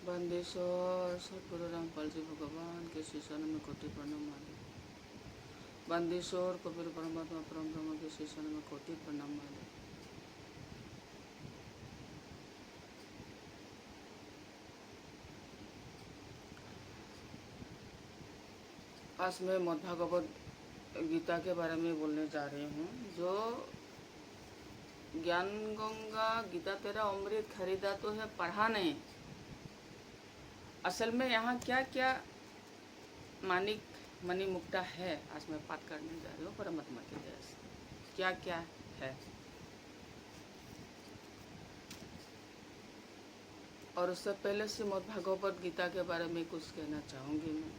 बंदेश्वर सतगुरु रामपाल जी भगवान के शीशा में कोटि प्रणाम माले। बंदेश्वर कबीर परमात्मा परम ब्रह्म के शीशा में कोटि प्रणाम माले। आज मैं मद्भागवत गीता के बारे में बोलने जा रही हूँ। जो ज्ञान गंगा गीता तेरा अमृत खरीदा तो है, पढ़ा नहीं। असल में यहाँ क्या क्या मानिक मणि मुक्ता है, आज मैं पाठ करने जा रही हूँ परमात्मा के दया से। क्या क्या है और उससे पहले श्रीमद् भागवत गीता के बारे में कुछ कहना चाहूँगी मैं।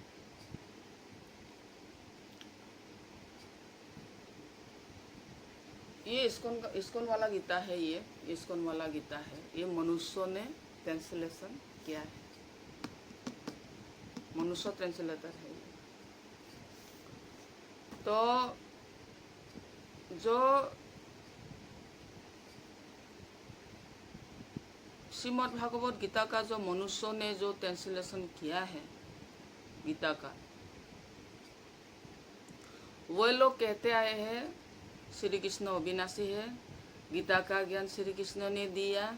ये इस्कॉन वाला गीता है। ये इस्कॉन वाला गीता है। ये मनुष्यों ने ट्रांसलेशन किया है, मनुष्य ट्रांसलेटर है। तो जो श्रीमद् भागवत गीता का जो मनुष्यों ने जो ट्रांसलेशन किया है गीता का, वो लोग कहते आए हैं श्री कृष्ण अविनाशी है। गीता का ज्ञान श्री कृष्ण ने दिया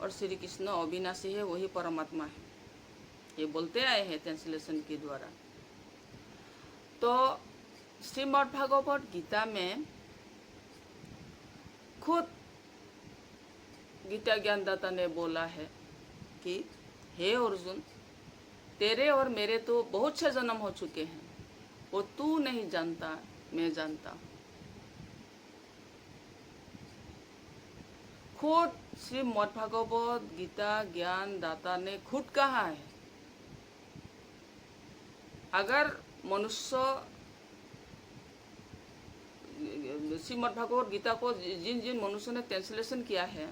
और श्री कृष्ण अविनाशी है, वही परमात्मा है, ये बोलते आए हैं ट्रांसलेशन के द्वारा। तो श्रीमद् भागवत गीता में खुद गीता ज्ञानदाता ने बोला है कि हे अर्जुन, तेरे और मेरे तो बहुत से जन्म हो चुके हैं, वो तू नहीं जानता, मैं जानता हूँ। खुद श्रीमद् भागवत गीता ज्ञानदाता ने खुद कहा है, अगर मनुष्य श्रीमद् भागवत गीता को जिन जिन मनुष्यों ने ट्रांसलेशन किया है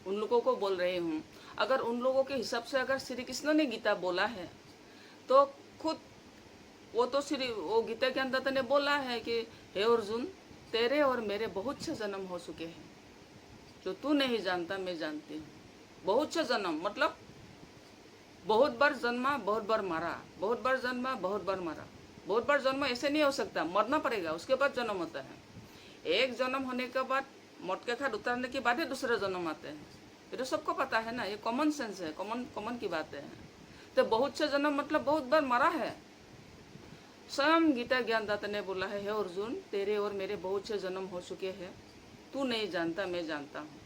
उन लोगों को बोल रही हूँ, अगर उन लोगों के हिसाब से अगर श्री कृष्ण ने गीता बोला है तो खुद वो गीता के अंदर ने बोला है कि हे अर्जुन, तेरे और मेरे बहुत से जन्म हो चुके हैं, जो तू नहीं जानता मैं जानती हूँ। बहुत से जन्म मतलब बहुत बार जन्मा, बहुत बार मारा, बहुत बार जन्मा, बहुत बार मारा। बहुत बार जन्म ऐसे नहीं हो सकता, मरना पड़ेगा, उसके बाद जन्म होता है। एक जन्म होने के बाद मौत के घाट उतारने के बाद ही दूसरे जन्म आते हैं। ये तो सबको पता है ना, ये कॉमन सेंस है, कॉमन की बात है। तो बहुत से जन्म मतलब बहुत बार मरा है। स्वयं गीता ज्ञानदाता ने बोला है, हे अर्जुन, तेरे और मेरे बहुत से जन्म हो चुके हैं, तू नहीं जानता मैं जानता हूँ।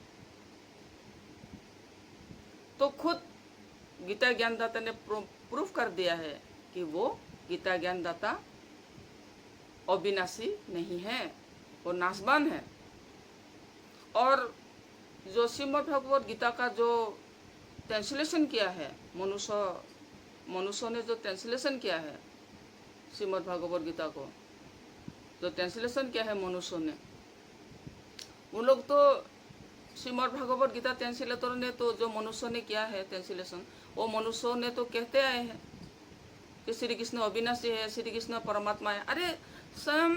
तो खुद गीता ज्ञानदाता ने प्रूफ कर दिया है कि वो गीता ज्ञानदाता अविनाशी नहीं है, वो नाशवान है। और जो श्रीमद् भगवत गीता का जो ट्रांसलेशन किया है, मनुष्यों ने जो ट्रांसलेशन किया है श्रीमद् भगवत गीता को, जो ट्रांसलेशन किया है मनुष्यों ने, उन लोग तो श्रीमद् भगवत गीता ट्रांसलेटर ने तो जो मनुष्यों ने किया है ट्रांसलेशन, वो मनुष्यों ने तो कहते आए हैं कि श्री कृष्ण अविनाशी है, श्री कृष्ण परमात्मा है। अरे स्वयं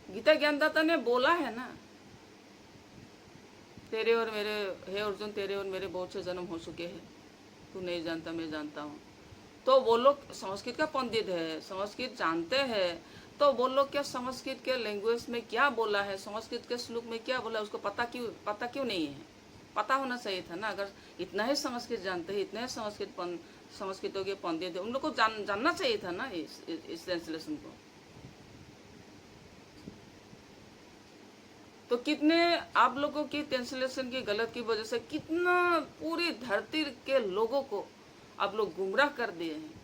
गीता ज्ञानदाता ने बोला है ना, तेरे और मेरे, हे अर्जुन, तेरे और मेरे बहुत से जन्म हो चुके हैं, तू नहीं जानता मैं जानता हूँ। तो वो लोग संस्कृत का पंडित है, संस्कृत जानते हैं, तो वो लोग क्या संस्कृत के लैंग्वेज में क्या बोला है, संस्कृत के श्लोक में क्या बोला है, उसको पता क्यों नहीं है? पता होना चाहिए था ना। अगर इतना ही संस्कृत जानते हैं, इतने संस्कृतों के पंडित है, उन लोग को जानना चाहिए था ना इस ट्रांसलेशन को। तो कितने आप लोगों की ट्रांसलेशन की गलत की वजह से कितना पूरी धरती के लोगों को आप लोग गुमराह कर दिए हैं।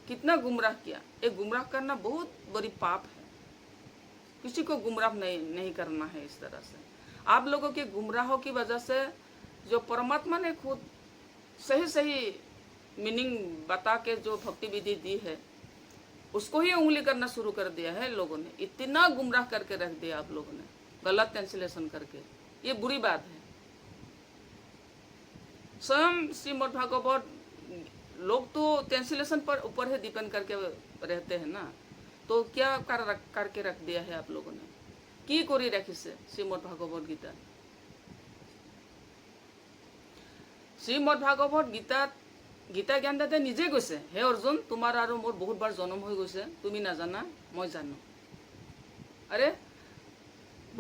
कितना गुमराह किया। ये गुमराह करना बहुत बड़ी पाप है। किसी को गुमराह नहीं करना है इस तरह से। आप लोगों के गुमराहों की वजह से जो परमात्मा ने खुद सही मीनिंग बता के जो भक्ति विधि दी है, उसको ही उंगली करना शुरू कर दिया है लोगों ने। इतना गुमराह करके रख दिया आप लोगों ने, गलत ट्रांसलेशन करके। ये बुरी बात है। स्वयं श्रीमद् भागवत लोग तो ट्रांसलेशन पर ऊपर ही डिपेंड करके रहते हैं ना, तो क्या करके रख दिया है आप लोगों ने? की करी रखी से श्रीमद् भागवत गीता শ্ৰীমদ ভাগৱত গীতা জ্ঞানদাতাই নিজে কৈছে, হে অৰ্জুন, তোমাৰ আৰু মোৰ বহুতবাৰ জন্ম হৈ গৈছে, তুমি নাজানা, মই জানো। আৰে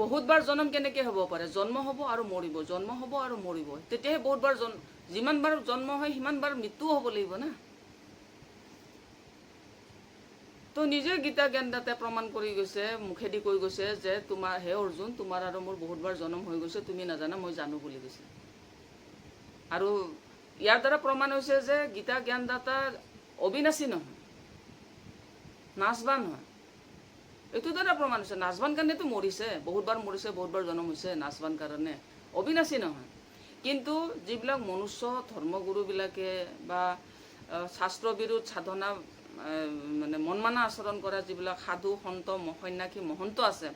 বহুতবাৰ জন্ম কেনেকৈ হ'ব পাৰে? জন্ম হ'ব আৰু মৰিব, জন্ম হ'ব আৰু মৰিব, তেতিয়াহে বহুতবাৰ যিমানবাৰ জন্ম হয় সিমানবাৰ মৃত্যুও হ'ব লাগিব না। তো নিজে গীতা জ্ঞানদাতাই প্ৰমাণ কৰি গৈছে, মুখেদি কৈ গৈছে যে হে অৰ্জুন, তোমাৰ আৰু মোৰ বহুতবাৰ জন্ম হৈ গৈছে, তুমি নাজানা, মই জানো বুলি কৈছে। আৰু ইয়াৰ দ্বাৰা প্ৰমাণ হৈছে যে গীতা জ্ঞানদাতা অবিনাশী নহয়, নাশবান হয়। এইটো দ্বাৰা প্ৰমাণ হৈছে। নাশবান কাৰণেতো মৰিছে, বহুতবাৰ মৰিছে, বহুতবাৰ জন্ম হৈছে, নাশবান কাৰণে, অবিনাশী নহয়। কিন্তু যিবিলাক মনুষ্য ধৰ্মগুৰুবিলাকে বা শাস্ত্ৰ বিৰোধ সাধনা মানে মন মানা আচৰণ কৰা যিবিলাক সাধু সন্ত সন্যাসী মহন্ত আছে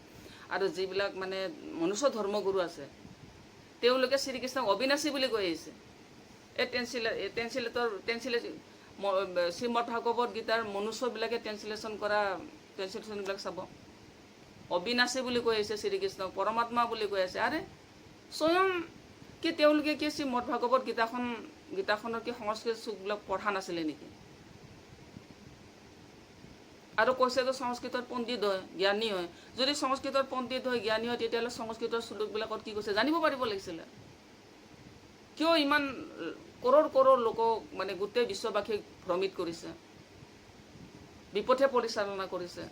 আৰু যিবিলাক মানে মনুষ্য ধৰ্মগুৰু আছে, তেওঁলোকে শ্ৰীকৃষ্ণক অবিনাশী বুলি কৈ আহিছে। এই শ্ৰীমদ ভাগৱত গীতাৰ মনুষ্যবিলাকে ট্ৰেঞ্চলেশ্যনবিলাক চাব, অবিনাশী বুলি কৈ আহিছে শ্ৰীকৃষ্ণক, পৰমাত্মা বুলি কৈ আছে। আৰে স্বয়ং কি তেওঁলোকে কি শ্ৰীমদ ভাগৱত গীতাখনৰ কি সংস্কৃত চুকবিলাক পঢ়া নাছিলে নেকি? আৰু কৈছে যে সংস্কৃতৰ পণ্ডিত হয়, জ্ঞানী হয়। যদি সংস্কৃতৰ পণ্ডিত হয়, জ্ঞানী হয়, তেতিয়াহ'লে সংস্কৃতৰ শ্লোকবিলাকত কি কৈছে জানিব পাৰিব লাগিছিলে। কিয় ইমান কৰোৰ লোকক মানে গোটেই বিশ্ববাসীক ভ্ৰমিত কৰিছে, বিপথে পৰিচালনা কৰিছে,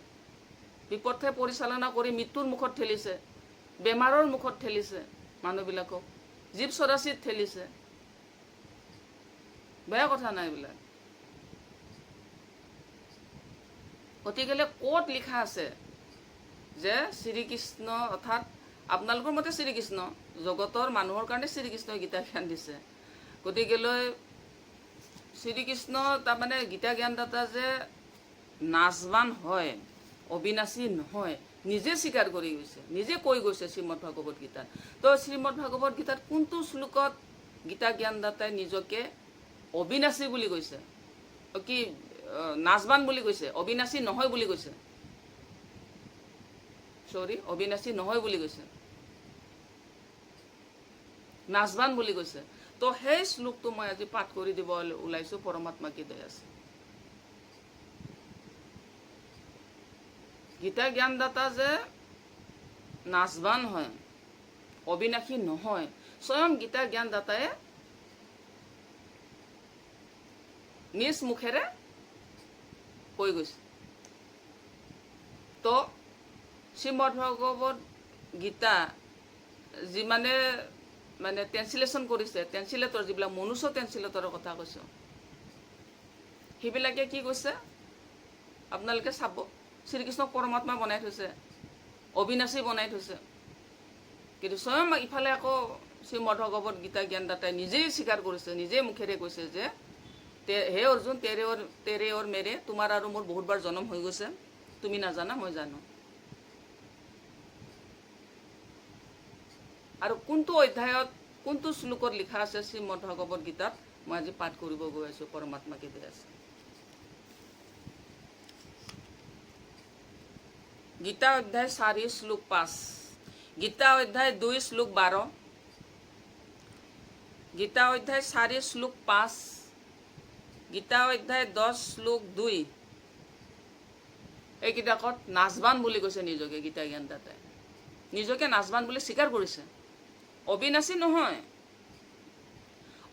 বিপথে পৰিচালনা কৰি মৃত্যুৰ মুখত ঠেলিছে, বেমাৰৰ মুখত ঠেলিছে, মানুহবিলাকক জীৱ চৰাচিত ঠেলিছে। বেয়া কথা নাই এইবিলাক। গতিকে ক'ত লিখা আছে যে শ্ৰীকৃষ্ণ অৰ্থাৎ আপোনালোকৰ মতে শ্ৰীকৃষ্ণ জগতৰ মানুহৰ কাৰণে শ্ৰীকৃষ্ণই গীতা জ্ঞান দিছে। গতিকেলৈ শ্ৰীকৃষ্ণ তাৰমানে গীতা জ্ঞানদাতা যে নাশবান হয়, অবিনাশী নহয়, নিজে স্বীকাৰ কৰি গৈছে, নিজে কৈ গৈছে শ্ৰীমদ ভাগৱত গীতাত। তো শ্ৰীমদ ভাগৱত গীতাত কোনটো শ্লোকত গীতা জ্ঞানদাতাই নিজকে অবিনাশী বুলি কৈছে, কি নাশবান বুলি কৈছে, অবিনাশী নহয় বুলি কৈছে? অবিনাশী নহয় বুলি কৈছে, নাশবান বুলি কৈছে। তো সেই শ্লোকটো মই আজি পাঠ কৰি দিব ওলাইছোঁ, পৰমাত্মা কি দয়া আছে। গীতা জ্ঞানদাতা যে নাশবান হয়, অবিনাশী নহয়, স্বয়ং গীতা জ্ঞানদাতাই নিজ মুখেৰে কৈ গৈছে। তো শ্ৰীমদ ভাগৱত গীতা যিমানে মানে ট্ৰেঞ্চলেশ্যন কৰিছে, ট্ৰেঞ্চলেটৰ যিবিলাক মনুষ্য ট্ৰেঞ্চলেটৰৰ কথা কৈছোঁ, সেইবিলাকে কি কৈছে আপোনালোকে চাব, শ্ৰীকৃষ্ণক পৰমাত্মা বনাই থৈছে, অবিনাশী বনাই থৈছে। কিন্তু স্বয়ং ইফালে আকৌ শ্ৰীমদ ভাগৱত গীতা জ্ঞানদাতাই নিজেই স্বীকাৰ কৰিছে, নিজেই মুখেৰে কৈছে যে হে অৰ্জুন, তেৰে অৰ মেৰে, তোমাৰ আৰু মোৰ বহুতবাৰ জন্ম হৈ গৈছে, তুমি নাজানা, মই জানো। আৰু কোনটো অধ্যায়ত কোনটো শ্লোকত লিখা আছে শ্ৰীমদ ভাগৱত গীতাত, মই আজি পাঠ কৰিব গৈ আছোঁ, পৰমাত্মা কি দয়া আছে। গীতা অধ্যায় 4 শ্লোক 5, গীতা অধ্যায় 2 শ্লোক 12, গীতা অধ্যায় 4 শ্লোক 5, গীতা অধ্যায় 10 শ্লোক 2। এইকেইটাকত নাশবান বুলি কৈছে নিজকে গীতা জ্ঞানদাতাই, নিজকে নাশবান বুলি স্বীকাৰ কৰিছে, অবিনাশী নহয়।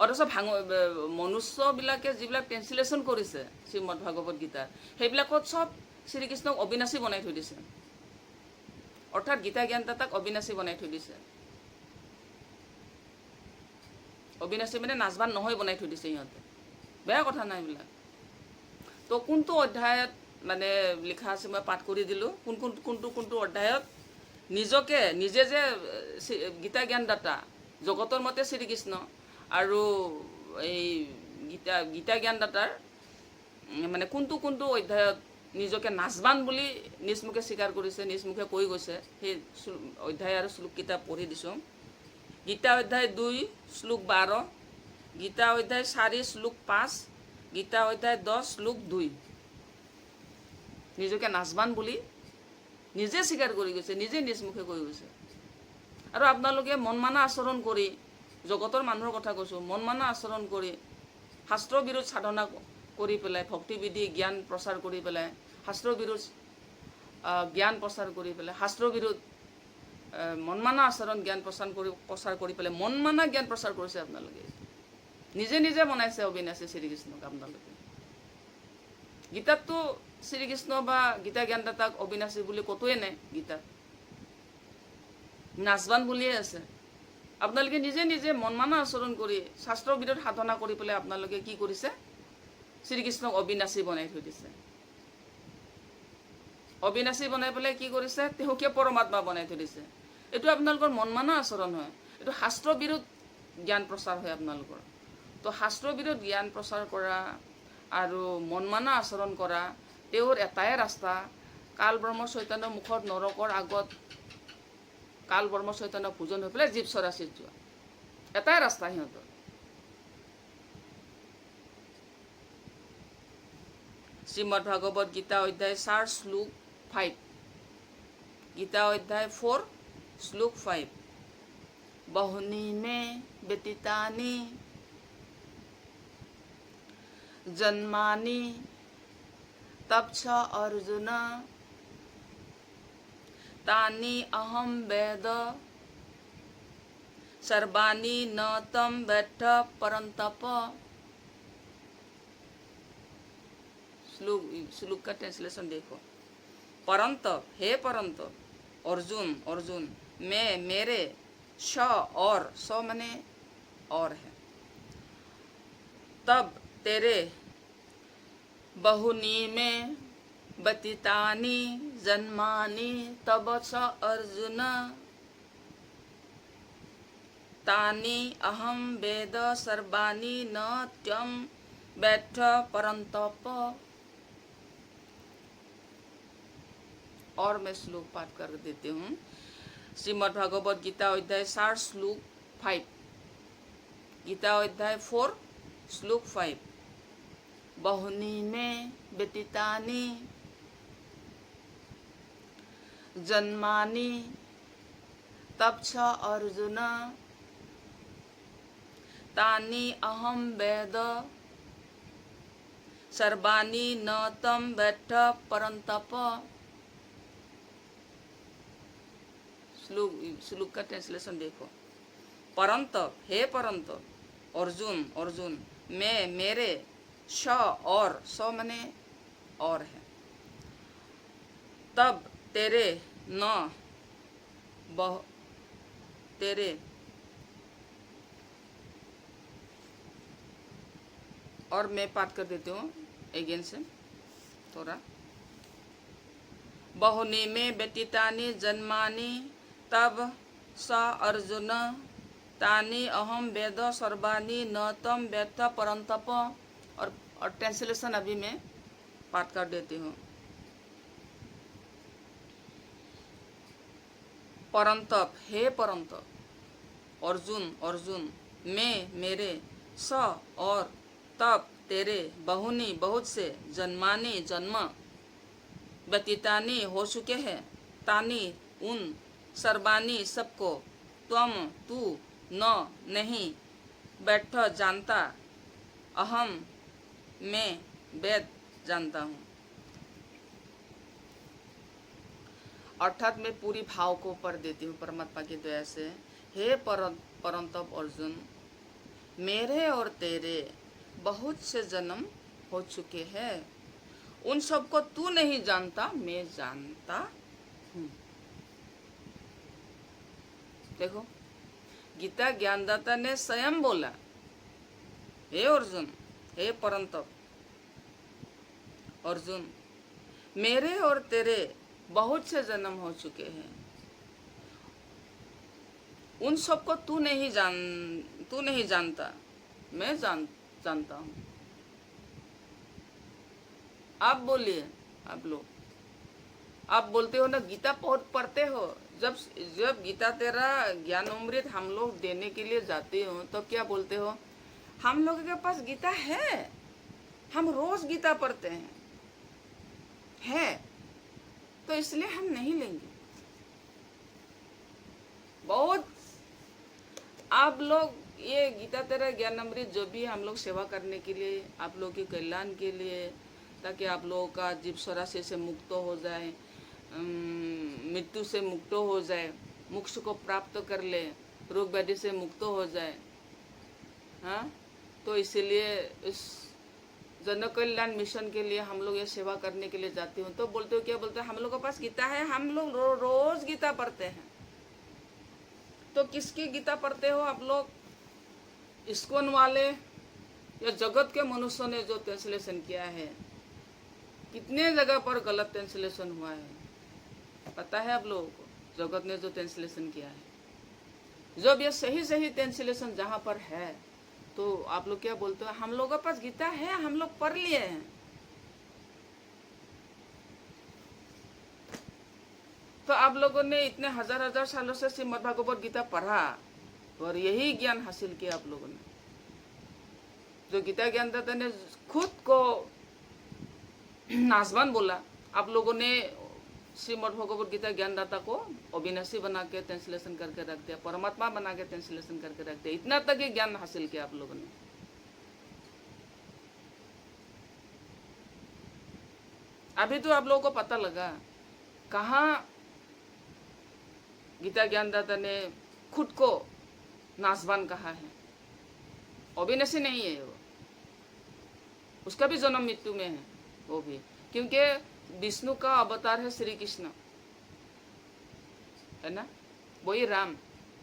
অথচ মনুষ্যবিলাকে যিবিলাক ট্ৰেঞ্চলেশ্যন কৰিছে শ্ৰীমদ ভাগৱত গীতাৰ, সেইবিলাকত চব শ্ৰীকৃষ্ণক অবিনাশী বনাই থৈ দিছে, অৰ্থাৎ গীতা জ্ঞানদাতাক অবিনাশী বনাই থৈ দিছে। অবিনাশী মানে নাশবান নহয় বনাই থৈ দিছে সিহঁতে। বেয়া কথা নাই এইবিলাক। তো কোনটো অধ্যায়ত মানে লিখা আছে মই পাঠ কৰি দিলোঁ, কোনটো অধ্যায়ত নিজে যে গীতা জ্ঞানদাতা জগতৰ মতে শ্ৰীকৃষ্ণ আৰু এই গীতা জ্ঞানদাতাৰ মানে কোনটো অধ্যায়ত নিজকে নাশবান বুলি নিজ মুখে স্বীকাৰ কৰিছে, নিজ মুখে কৈ গৈছে, সেই অধ্যায় আৰু শ্লোককেইটা পঢ়ি দিছোঁ। গীতা অধ্যায় 2 শ্লোক 12, গীতা অধ্যায় 4 শ্লোক 5, গীতা অধ্যায় 10 শ্লোক 2। নিজকে নাশবান বুলি নিজে স্বীকাৰ কৰি গৈছে, নিজে নিজ মুখে কৈ গৈছে। আৰু আপোনালোকে মন মানা আচৰণ কৰি জগতৰ মানুহৰ কথা কৈছোঁ, মন মানা আচৰণ কৰি শাস্ত্ৰ বিৰোধ সাধনা কৰি পেলাই, ভক্তিবিধি জ্ঞান প্ৰচাৰ কৰি পেলাই, শাস্ত্ৰ বিৰোধ জ্ঞান প্ৰচাৰ কৰি পেলাই, শাস্ত্ৰ বিৰোধ মন মানা আচৰণ জ্ঞান প্ৰচাৰ কৰি পেলাই মন মানা জ্ঞান প্ৰচাৰ কৰিছে আপোনালোকে। নিজে নিজে বনাইছে অবিনাশী শ্ৰীকৃষ্ণক আপোনালোকে। গীতাততো শ্ৰীকৃষ্ণ বা গীতা জ্ঞানদাতাক অবিনাশী বুলি ক'তোৱে নাই গীতাত, নাচবান বুলিয়ে আছে। আপোনালোকে নিজে নিজে মন মানা আচৰণ কৰি শাস্ত্ৰৰ বিৰোধ সাধনা কৰি পেলাই আপোনালোকে কি কৰিছে, শ্ৰীকৃষ্ণক অবিনাশী বনাই থৈ দিছে। অবিনাশী বনাই পেলাই কি কৰিছে, তেওঁকে পৰমাত্মা বনাই থৈ দিছে। এইটো আপোনালোকৰ মন মানা আচৰণ হয়, এইটো শাস্ত্ৰ বিৰোধ জ্ঞান প্ৰচাৰ হয় আপোনালোকৰ। তো শাস্ত্ৰ বিৰোধ জ্ঞান প্ৰচাৰ কৰা আৰু মন মানা আচৰণ কৰা তেওঁৰ এটাই ৰাস্তা, কাল ব্ৰহ্ম চৈতন্য মুখত নৰকৰ আগত কাল ব্ৰহ্ম চৈতন্য পূজন হৈ পেলাই জীৱ চৰাচিত যোৱা, এটাই ৰাস্তা সিহঁতৰ। শ্ৰীমদ ভাগৱত গীতা অধ্যায় 4 শ্লোক 5, গীতা অধ্যায় 4 শ্লোক 5, বহুনি মে ব্যতীতানি জন্মানি তপছ অর্জুন तानि अहम वेद सर्वाणि न तम वेत्थ परंतप। श्लोक का ट्रांसलेशन देखो। परंतप, हे परंतप, अर्जुन अर्जुन, मैं मेरे, स और, स मने और है, तब तेरे, बहुनी में बतितानि जन्मानि तब च अर्जुन तानि अहम वेद सर्वाणि न त्वं वेत्थ परंतप। और मैं श्लोक पाठ कर देती हूँ। श्रीमद् भागवत गीता अध्याय 4 श्लोक 5, गीता अध्याय 4 श्लोक 5, बहुनी में व्यतीतानि जन्मानि तब च अर्जुन तानि अहम वेद सर्वाणि न तम वेत्थ परंतप। श्लोक का ट्रांसलेशन देखो। परंतप, हे परंतप, अर्जुन अर्जुन, मैं मेरे, स और, स मने और है, तब तेरे, न तेरे, और मैं पाठ कर देती हूँ अगेन से थोड़ा। बहुनी में व्यतीतानि जन्मानि तब स अर्जुन तानि अहम वेद सर्वाणि न तम वेत्थ परंतप। और ट्रांसलेशन अभी मैं पाठ कर देती हूँ। परंतप, हे परंतप, अर्जुन अर्जुन, मैं मेरे, स और, तब तेरे, बहुनी बहुत से, जन्मानि जन्म, व्यतीतानि हो चुके हैं, तानि उन, सर्वाणि सबको, त्वम तू, न नहीं, बैठ जानता, अहम मैं वेद जानता हूँ। अर्थात मैं पूरी भाव को पढ़ देती हूँ परमात्मा की दया से। हे परंतप अर्जुन, मेरे और तेरे बहुत से जन्म हो चुके हैं, उन सबको तू नहीं जानता, मैं जानता हूँ। देखो, गीता ज्ञानदाता ने स्वयं बोला, हे अर्जुन, हे परंतप अर्जुन, मेरे और तेरे बहुत से जन्म हो चुके हैं, उन सबको तू नहीं जानता, मैं जानता हूँ। आप बोलिए, आप लोग, आप बोलते हो ना गीता पढ़ते हो, जब गीता तेरा ज्ञानामृत हम लोग देने के लिए जाते हो तो क्या बोलते हो, हम लोगों के पास गीता है, हम रोज गीता पढ़ते हैं, तो इसलिए हम नहीं लेंगे। बहुत आप लोग ये गीता तेरा ज्ञान अमृत जो भी हम लोग सेवा करने के लिए, आप लोगों के कल्याण के लिए, ताकि आप लोगों का जीव स्वराशि से मुक्त हो जाए, मृत्यु से मुक्त हो जाए, मोक्ष को प्राप्त कर ले, रोग व्याधि से मुक्त हो जाए। हाँ, तो इसीलिए इस जन कल्याण मिशन के लिए हम लोग ये सेवा करने के लिए जाते हो। तो बोलते हो, क्या बोलते हैं, हम लोग के पास गीता है, हम लोग रोज गीता पढ़ते हैं। तो किसकी गीता पढ़ते हो आप लोग? इस्कॉन वाले या जगत के मनुष्यों ने जो ट्रांसलेशन किया है? कितने जगह पर गलत ट्रांसलेशन हुआ है पता है आप लोगों को? जगत ने जो ट्रांसलेशन किया है, जब ये सही सही ट्रांसलेशन जहाँ पर है, तो आप लोग क्या बोलते हो, हम लोगों के पास गीता है, हम लोग पढ़ लिए हैं। तो आप लोगों ने इतने हजार हजार सालों से श्रीमद् भागवत गीता पढ़ा और यही ज्ञान हासिल किया आप लोगों ने। जो गीता ज्ञानदाता ने खुद को नासवान बोला, आप लोगों ने श्रीमद् भगवत गीता ज्ञानदाता को अविनाशी बना के ट्रांसलेशन करके रख दिया, परमात्मा बना के ट्रांसलेशन करके रख दिया। इतना तक ही ज्ञान हासिल किया आप लोगों ने। अभी तो आप लोगों को पता लगा कहाँ गीता ज्ञानदाता ने खुद को नासवान कहा है। अविनाशी नहीं है वो, उसका भी जन्म मृत्यु में है वो भी, क्योंकि विष्णु का अवतार है श्री कृष्ण, है ना, वही राम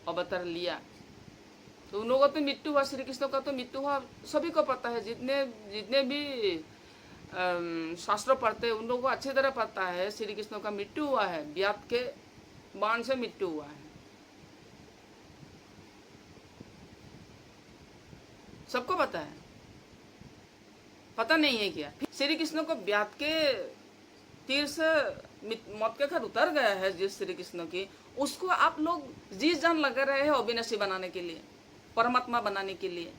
अवतार लिया। तो उन लोगों का तो मृत्यु हुआ, श्री कृष्ण का तो मृत्यु हुआ, सभी को पता है। जितने जितने भी शास्त्र पढ़ते हैं उन लोगों को अच्छी तरह पता है श्री कृष्ण का मृत्यु हुआ है, व्याध के बाण से मृत्यु हुआ है, सबको पता है। पता नहीं है क्या? श्री कृष्ण को व्याध के तीर से मौत के घर उतर गया है जिस श्री कृष्ण की, उसको आप लोग जी जान लगा रहे हैं अविनाशी बनाने के लिए, परमात्मा बनाने के लिए।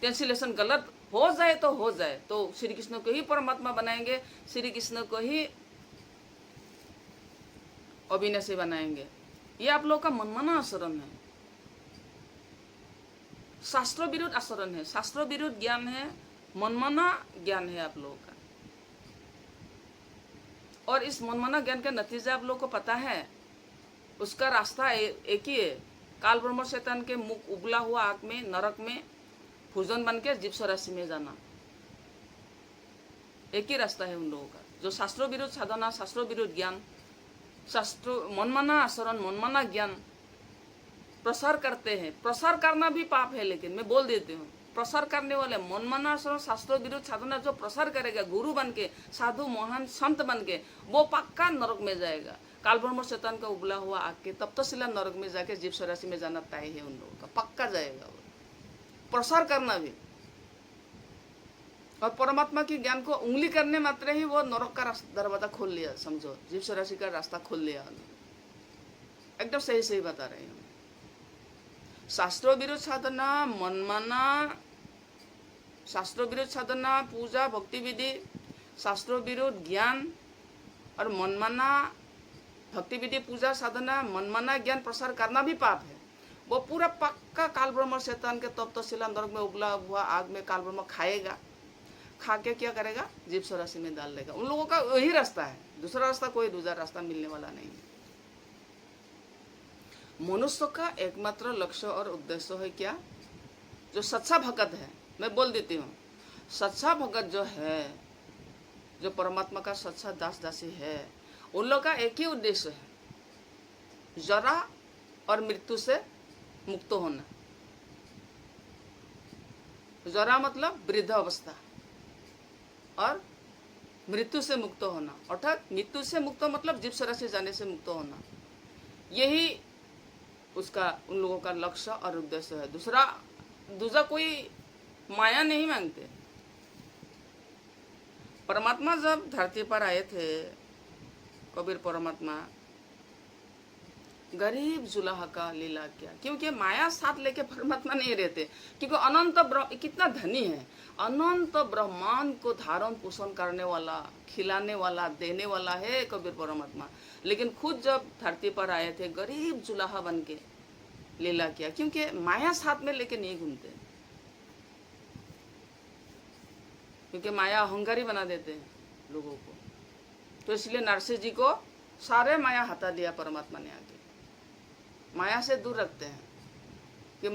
ट्रांसलेशन गलत हो जाए तो हो जाए, तो श्री कृष्ण को ही परमात्मा बनाएंगे, श्री कृष्ण को ही अविनाशी बनाएंगे। ये आप लोग का मनमाना आचरण है, शास्त्र विरुद्ध आचरण है, शास्त्र विरुद्ध ज्ञान है, मनमाना ज्ञान है आप लोगों का। और इस मनमाना ज्ञान का नतीजा आप लोगों को पता है, उसका रास्ता एक ही है, काल ब्रह्म शैतान के मुख उबला हुआ आग में, नरक में भोजन बन के जीव स्वराशि में जाना। एक ही रास्ता है उन लोगों का, जो शास्त्रों विरुद्ध साधना, शास्त्रों विरुद्ध ज्ञान, शास्त्रों मनमाना आचरण, मनमाना ज्ञान प्रसार करते हैं। प्रसार करना भी पाप है, लेकिन मैं बोल देती हूँ, प्रसार करने वाले मनमाना आचरण, शास्त्रों विरुद्ध साधना जो प्रसार करेगा, गुरु बन के, साधु महान संत बन के, वो पक्का नरक में जाएगा। काल ब्रह्म शैतान का उबला हुआ आग के तप्तशिला नरक में जाके जीव स्वराशि में जाना तय है उन लोगों का, पक्का जाएगा वो। प्रसार करना भी, और परमात्मा के ज्ञान को उंगली करने मात्र ही वो नरक का दरवाजा खोल लिया, समझो, जीव स्वराशि का रास्ता खोल लिया। एकदम सही सही बता रहे हैं। शास्त्रों विरुद्ध साधना, मनमाना शास्त्रों विरुद्ध साधना, पूजा भक्ति विधि, शास्त्रों विरुद्ध ज्ञान और मनमाना भक्ति विधि, पूजा साधना, मनमाना ज्ञान प्रसार करना भी पाप है। वो पूरा पक्का काल ब्रह्म शैतान के तप्तशिला नरक में उबला हुआ आग में काल ब्रह्म खाएगा, खा के क्या करेगा, जीव स्वराशि में डाल देगा। उन लोगों का वही रास्ता है, दूसरा रास्ता कोई दूसरा रास्ता मिलने वाला नहीं है। मनुष्य का एकमात्र लक्ष्य और उद्देश्य है क्या? जो सच्चा भगत है, मैं बोल देती हूँ, सच्चा भगत जो है, जो परमात्मा का सच्चा दास दासी है, उन लोग का एक ही उद्देश्य है, जरा और मृत्यु से मुक्त होना। जरा मतलब वृद्ध अवस्था, और मृत्यु से मुक्त होना, अर्थात मृत्यु से मुक्त मतलब जीव स्वराशि जाने से मुक्त होना। यही उसका, उन लोगों का लक्ष्य और उद्देश्य है। दूसरा कोई माया नहीं मांगते। परमात्मा जब धरती पर आए थे, कबीर परमात्मा, गरीब जुलाहा का लीला किया, क्योंकि माया साथ लेके परमात्मा नहीं रहते, क्योंकि अनंत कितना धनी है, अनंत ब्रह्मांड को धारण पोषण करने वाला, खिलाने वाला, देने वाला है कबीर परमात्मा। लेकिन खुद जब धरती पर आए थे गरीब जुलाहा बन के, लीला किया, क्योंकि माया साथ में लेके नहीं घूमते, क्योंकि माया अहंकारी बना देते हैं लोगों को। तो इसलिए नरसिंह जी को सारे माया हटा दिया परमात्मा ने आके, माया से दूर रखते हैं कि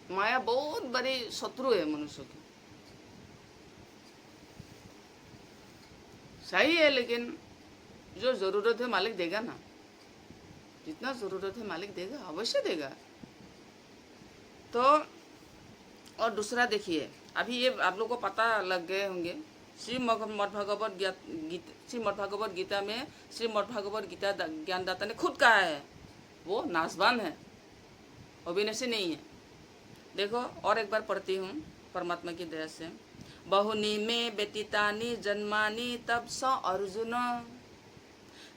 माया बहुत बड़ी शत्रु है मनुष्य की। सही है, लेकिन जो जरूरत है मालिक देगा ना, जितना जरूरत है मालिक देगा, अवश्य देगा। तो और दूसरा देखिए, अभी ये आप लोगों को पता लग गए होंगे, श्रीमद् भागवत गीता में श्रीमद् भागवत गीता ज्ञानदाता ने खुद कहा है वो नासवान है, अविनाशी नहीं है। देखो और एक बार पढ़ती हूँ परमात्मा की दया से। बहुनी में व्यतीतानि जन्मानि तब स अर्जुन,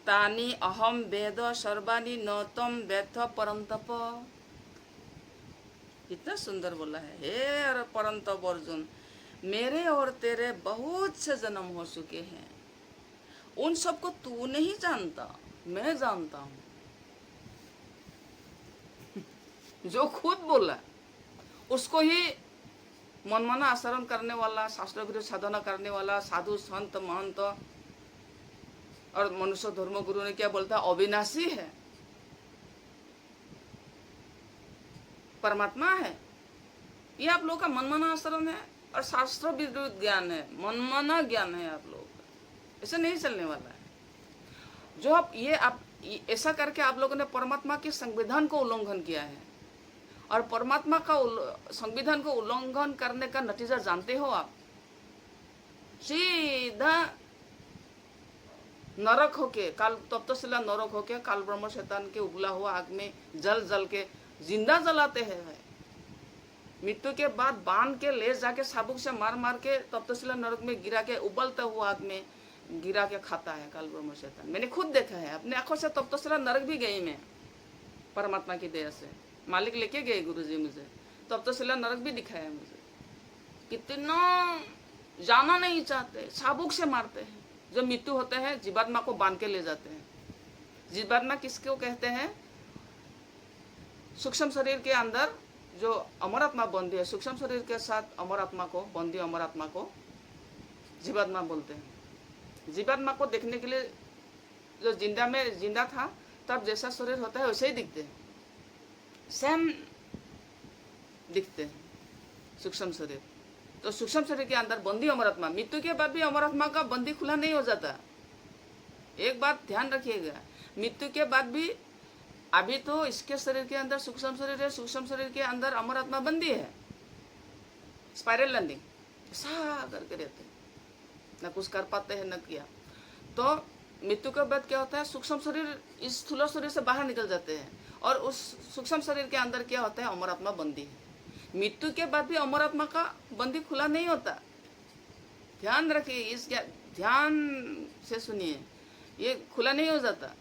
तानि अहम वेद सर्वाणि न तम वेत्थ परंतप। इतना सुंदर बोला है, हे परंतप अर्जुन, मेरे और तेरे बहुत से जन्म हो चुके हैं, उन सबको तू नहीं जानता, मैं जानता हूं। जो खुद बोला उसको ही मनमाना आचरण करने वाला, शास्त्र विरुद्ध साधना करने वाला साधु संत महंत और मनुष्य धर्म गुरु ने क्या बोलता है, अविनाशी है, परमात्मा है। ये आप लोगों का मनमाना आचरण है और शास्त्र विरुद्ध ज्ञान है, मनमाना ज्ञान है आप लोगों का, ऐसे नहीं चलने वाला है। जो आप ऐसा करके आप लोगों ने परमात्मा के संविधान को उल्लंघन किया है, और परमात्मा का संविधान को उल्लंघन करने का नतीजा जानते हो आप, सीधा नरक होके, काल तप्तशिला नरक होके काल ब्रह्म शैतान के उबला हुआ आग में जल के जिंदा जलाते हैं। मृत्यु के बाद बांध के ले जाके साबुक से मार के तप्तशिला नरक में गिरा के उबलते हुआ आग में गिरा के खाता है काल ब्रह्म शैतान। मैंने खुद देखा है अपने आंखों से, तप्तशिला नरक भी गई मैं परमात्मा की दया से, मालिक लेके गए गुरुजी मुझे, तप्तशिला नरक भी दिखाया मुझे। कितना जाना नहीं चाहते, साबुक से मारते हैं। जो मृत्यु होते हैं जीवात्मा को बांध के ले जाते हैं। जीवात्मा किसको कहते हैं? सूक्ष्म शरीर के अंदर जो अमर आत्मा बंदी है, सूक्ष्म शरीर के साथ अमर आत्मा को, बंदी अमर आत्मा को जीवात्मा बोलते हैं। जीवात्मा को देखने के लिए जो जिंदा था तब जैसा शरीर होता है वैसे ही दिखते हैं, सेम दिखते हैं सूक्ष्म शरीर। तो सूक्ष्म शरीर के अंदर बंदी अमर आत्मा, मृत्यु के बाद भी अमर आत्मा का बंदी खुला नहीं हो जाता। एक बात ध्यान रखिएगा, मृत्यु के बाद भी, अभी तो इसके शरीर के अंदर सूक्ष्म शरीर है, सूक्ष्म शरीर के अंदर अमर आत्मा बंदी है, स्पाइरल लैंडिंग ऐसा करके रहते हैं, न कुछ कर पाते हैं न किया। तो मृत्यु के बाद क्या होता है, सूक्ष्म शरीर इस स्थूल शरीर से बाहर निकल जाते हैं और उस सूक्ष्म शरीर के अंदर क्या होता है, अमर आत्मा बंदी है। मृत्यु के बाद भी अमर आत्मा का बंदी खुला नहीं होता। ध्यान रखिए, इस ध्यान से सुनिए, ये खुला नहीं हो जाता।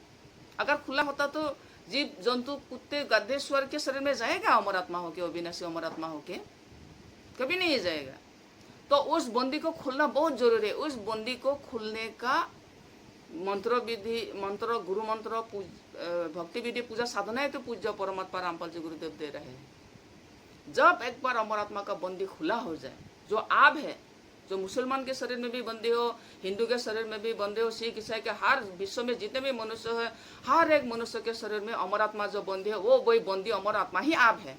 अगर खुला होता तो जीव जंतु कुत्ते गधे स्वर के शरीर में जाएगा अमर आत्मा होके, अविनाशी अमर आत्मा होके? कभी नहीं जाएगा। तो उस बंदी को खुलना बहुत जरूरी है। उस बंदी को खुलने का मंत्र विधि, मंत्र, गुरु मंत्र, भक्ति विधि, पूजा साधना है तो पूज्य परमात्मा रामपाल जी गुरुदेव दे रहे हैं। जब एक बार अमर आत्मा का बंदी खुला हो जाए, जो आप है, जो मुसलमान के शरीर में भी बंदी हो, हिंदू के शरीर में भी बंदी हो, सिख ईसाई के, हर विश्व में जितने भी मनुष्य है, हर एक मनुष्य के शरीर में अमर आत्मा जो बंदी है, वो वही बंदी अमर आत्मा ही आप है।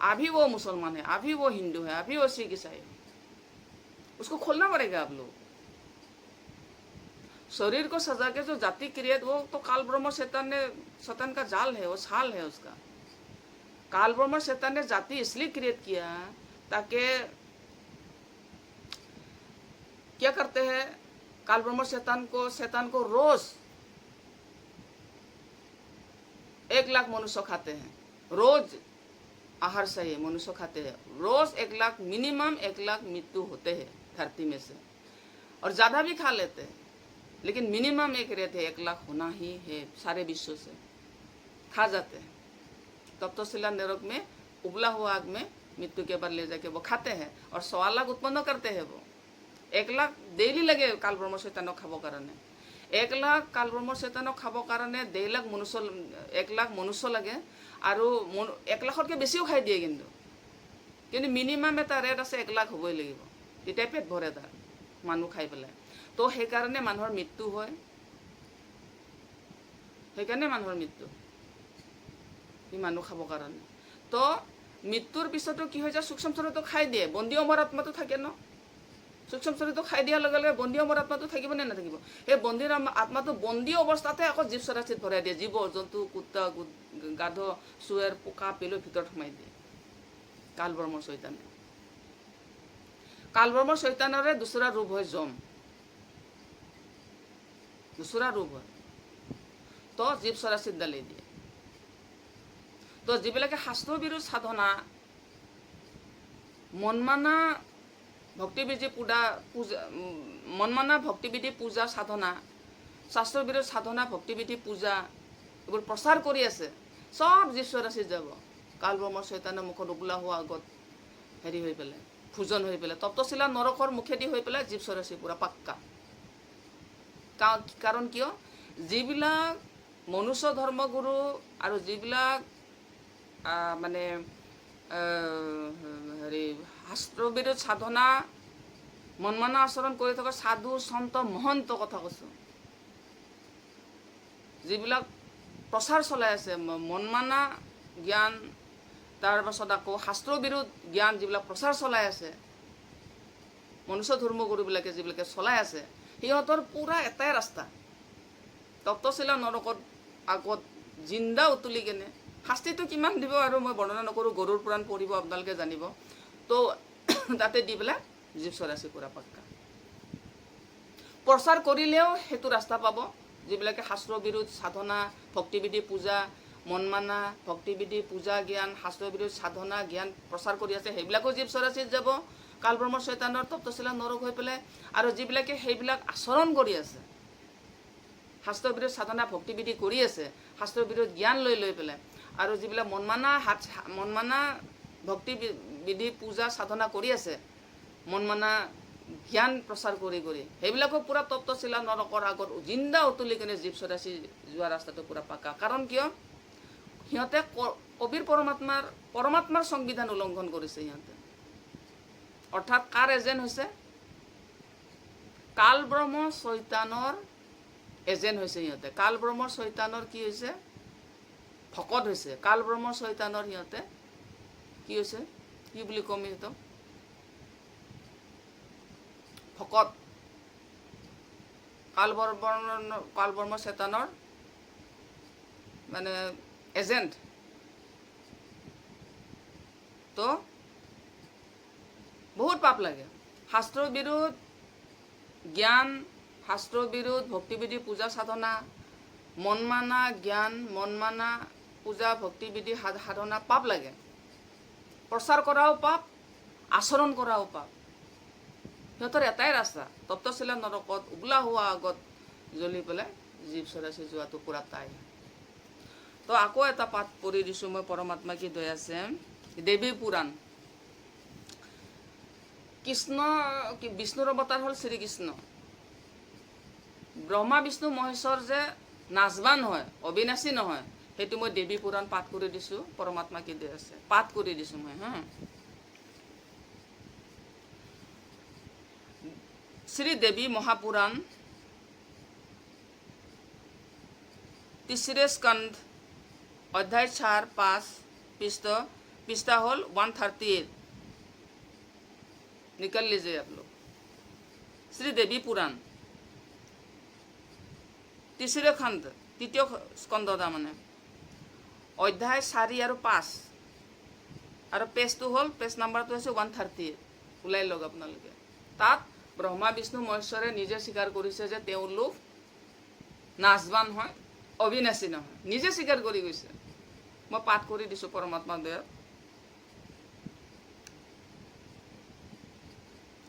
आप ही वो मुसलमान है, आप ही वो हिंदू है, आप ही वो सिख ईसाई है। उसको खोलना पड़ेगा आप लोग। शरीर को सजा के जो जाति क्रिया, वो तो काल ब्रह्म शैतान का जाल है, वो छाल है उसका। काल ब्रह्म शैतान ने जाति इसलिए क्रिएट किया ताकि क्या करते हैं, काल ब्रह्म शैतान को रोज 1 लाख मनुष्य खाते हैं, रोज आहार से मनुष्य खाते हैं, रोज 1 लाख, मिनिमम 1 लाख मृत्यु होते हैं धरती में से, और ज्यादा भी खा लेते हैं, लेकिन मिनिमम एक रहते हैं, 1 लाख होना ही है। सारे विश्व से खा जाते हैं, तप्तशिला नरक में उबला हुआ आग में मृत्यु के बाद ले जाके वो खाते हैं और 1.25 लाख उत्पन्न करते हैं। वो 1 लाख डेली लगे काल ब्रह्म शैतान खाबो कारण, 1 लाख काल ब्रह्म शैतान खाबो कारण 1 लाख मनुष्य लगे আৰু 1 লাখতকৈ বেছিও খাই দিয়ে কিন্তু মিনিমাম এটা ৰেট আছে 1 লাখ হ'বই লাগিব, তেতিয়াই পেট ভৰে তাৰ মানুহ খাই পেলাই। তো সেইকাৰণে মানুহৰ মৃত্যু হয়, সেইকাৰণে মানুহৰ মৃত্যু এই মানুহ খাবৰ কাৰণে। তো মৃত্যুৰ পিছতো কি হৈ যায়, সূক্ষ্ম শৰীৰটো খাই দিয়ে, বন্দী অমৰ আত্মাটো থাকে ন, সূক্ষ্ম শৰীৰটো খাই দিয়াৰ লগে লগে বন্দী অমৰ আত্মাটো থাকিব নে নাথাকিব? সেই বন্দীৰ আত্মাটো বন্দী অৱস্থাতে আকৌ জীৱ চৰাচিত ভৰাই দিয়ে, জীৱ জন্তু কুত্তা গাধ চুৱেৰ পোকা পেলুৰ ভিতৰত সোমাই দিয়ে কালব্ৰহ্মৰ চৈতানে। কালব্ৰহ্মৰ চৈতানৰে দুচৰা ৰূপ হয় যম, দুচৰা ৰূপ হয়। তো জীৱ চৰাচিত দালি দিয়ে। তো যিবিলাকে শাস্ত্ৰবিৰোধ সাধনা মনমানা ভক্তিবিধি মনমানা ভক্তিবিধি পূজা সাধনা, শাস্ত্ৰবিৰোধ সাধনা ভক্তিবিধি পূজা এইবোৰ প্ৰচাৰ কৰি আছে, চব জীৱ চৰাচিত যাব। কালব্ৰহ্মৰ চৈতানৰ মুখত উবলা হোৱা আগত হেৰি হৈ পেলাই, ভোজন হৈ পেলাই, তপ্তশিলা নৰকৰ মুখেদি হৈ পেলাই জীৱ চৰাচি পুৰা পাক্কা। কাৰণ কিয়, যিবিলাক মনুষ্য ধৰ্মগুৰু আৰু যিবিলাক মানে হেৰি শাস্ত্ৰবিৰোধ সাধনা মনমানা আচৰণ কৰি থকা সাধু সন্ত মহন্ত কথা কৈছোঁ, যিবিলাক প্ৰচাৰ চলাই আছে মনমানা জ্ঞান, তাৰপাছত আকৌ শাস্ত্ৰবিৰোধ জ্ঞান যিবিলাক প্ৰচাৰ চলাই আছে, মনুষ্য ধৰ্মগুৰুবিলাকে যিবিলাকে চলাই আছে, সিহঁতৰ পূৰা এটাই ৰাস্তা, তপ্তশিলা নৰকত আগত জিন্দা উতলি কেনে, শাস্তিটো কিমান দিব আৰু মই বৰ্ণনা নকৰোঁ, গৰুৰ পুৰাণ পঢ়িব আপোনালোকে জানিব। তো তাতে দি পেলাই জীৱ চৰাচি পুৰা পাক্কা। প্ৰচাৰ কৰিলেও সেইটো ৰাস্তা পাব, যিবিলাকে শাস্ত্ৰবিৰোধ সাধনা ভক্তিবিধি পূজা মনমানা ভক্তিবিধি পূজা জ্ঞান শাস্ত্ৰবিৰোধ সাধনা জ্ঞান প্ৰচাৰ কৰি আছে, সেইবিলাকো জীৱ চৰাচিত যাব কালব্ৰহ্মৰ চৈতানৰ তপ্তশিলা নৰক হৈ পেলাই। আৰু যিবিলাকে সেইবিলাক আচৰণ কৰি আছে, শাস্ত্ৰবিৰোধ সাধনা ভক্তিবিধি কৰি আছে, শাস্ত্ৰবিৰোধ জ্ঞান লৈ পেলাই, আৰু যিবিলাক মনমানা ভক্তিবিধি পূজা সাধনা কৰি আছে, মনমানা জ্ঞান প্ৰচাৰ কৰি সেইবিলাকো পূৰা তপ্তশিলা নৰকৰ আগত জিন্দা উতলি কিনে জীৱ চৰাচি যোৱা ৰাস্তাটো পূৰা পাকা। কাৰণ কিয়, সিহঁতে কবিৰ পৰমাত্মাৰ সংবিধান উলংঘন কৰিছে সিহঁতে। অৰ্থাৎ কাৰ এজেণ্ট হৈছে, কালব্ৰহ্ম চৈতানৰ এজেণ্ট হৈছে সিহঁতে। কালব্ৰহ্ম চৈতানৰ কি হৈছে, ভকত হৈছে। কালব্ৰহ্ম চৈতানৰ সিহঁতে কি হৈছে, কি বুলি ক'ম সিহঁতক, ভকত। কালব্ৰহ্ম চৈতানৰ মানে এজেণ্ট। তো বহুত পাপ লাগে। শাস্ত্ৰবিৰোধ জ্ঞান, শাস্ত্ৰবিৰোধ ভক্তিবিধি পূজা সাধনা, মনমানা জ্ঞান, মনমানা পূজা ভক্তিবিধি সাধনা পাপ লাগে। প্ৰচাৰ কৰাও পাপ, আচৰণ কৰাও পাপ। সিহঁতৰ এটাই ৰাস্তা, তপ্তশিলা নৰকত উবলা হোৱা আগত জ্বলি পেলাই জীৱ চৰাচি যোৱাটো পূৰা তাই। তো আকৌ এটা পাঠ পঢ়ি দিছোঁ মই, পৰমাত্মা কি দয়া আছে, দেৱী পুৰাণ। বিষ্ণুৰ অৱতাৰ হ'ল শ্ৰীকৃষ্ণ। ব্ৰহ্মা বিষ্ণু মহেশ্বৰ যে নাচবান হয়, অবিনাশী নহয়, সেইটো মই দেৱী পুৰাণ পাঠ কৰি দিছোঁ, পৰমাত্মা কি দয়া আছে পাঠ কৰি দিছোঁ মই। শ্ৰী দেৱী মহাপুৰাণ, तीसरे स्कंद अध्याय 4-5 पृष्ठा होल 138। निकल लीजिए आप लोग। श्री देवी पुराण तीसरे खंड तृतीय स्कंद तारमाने अध्याय 4 और 5 और पेजটো হ'ল पेज नम्बरটো হৈছে 138। ওলাই লওক আপোনালোকে। তাত ব্ৰহ্মা বিষ্ণু মহেশ্বৰে নিজে স্বীকাৰ কৰিছে যে তেওঁলোক নাচবান হয়, অবিনাশী নহয়, নিজে স্বীকাৰ কৰি গৈছে। মই পাঠ কৰি দিছোঁ পৰমাত্মাৰ দয়াত।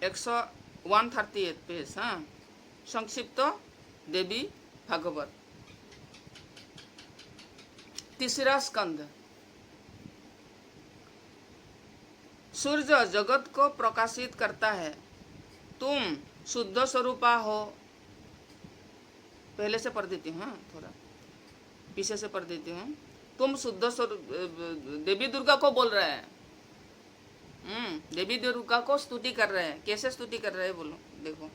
138 पेज। संक्षिप्त देवी भागवत तीसरा स्कंद। सूर्य जगत को प्रकाशित करता है, तुम शुद्ध स्वरूपा हो। पहले से पढ़ देती हूँ, थोड़ा पीछे से पढ़ देती हूँ। तुम शुद्ध स्वरूप देवी दुर्गा को बोल रहे हैं। देवी दुर्गा को स्तुति कर रहे हैं। कैसे स्तुति कर रहे हैं बोलो, देखो।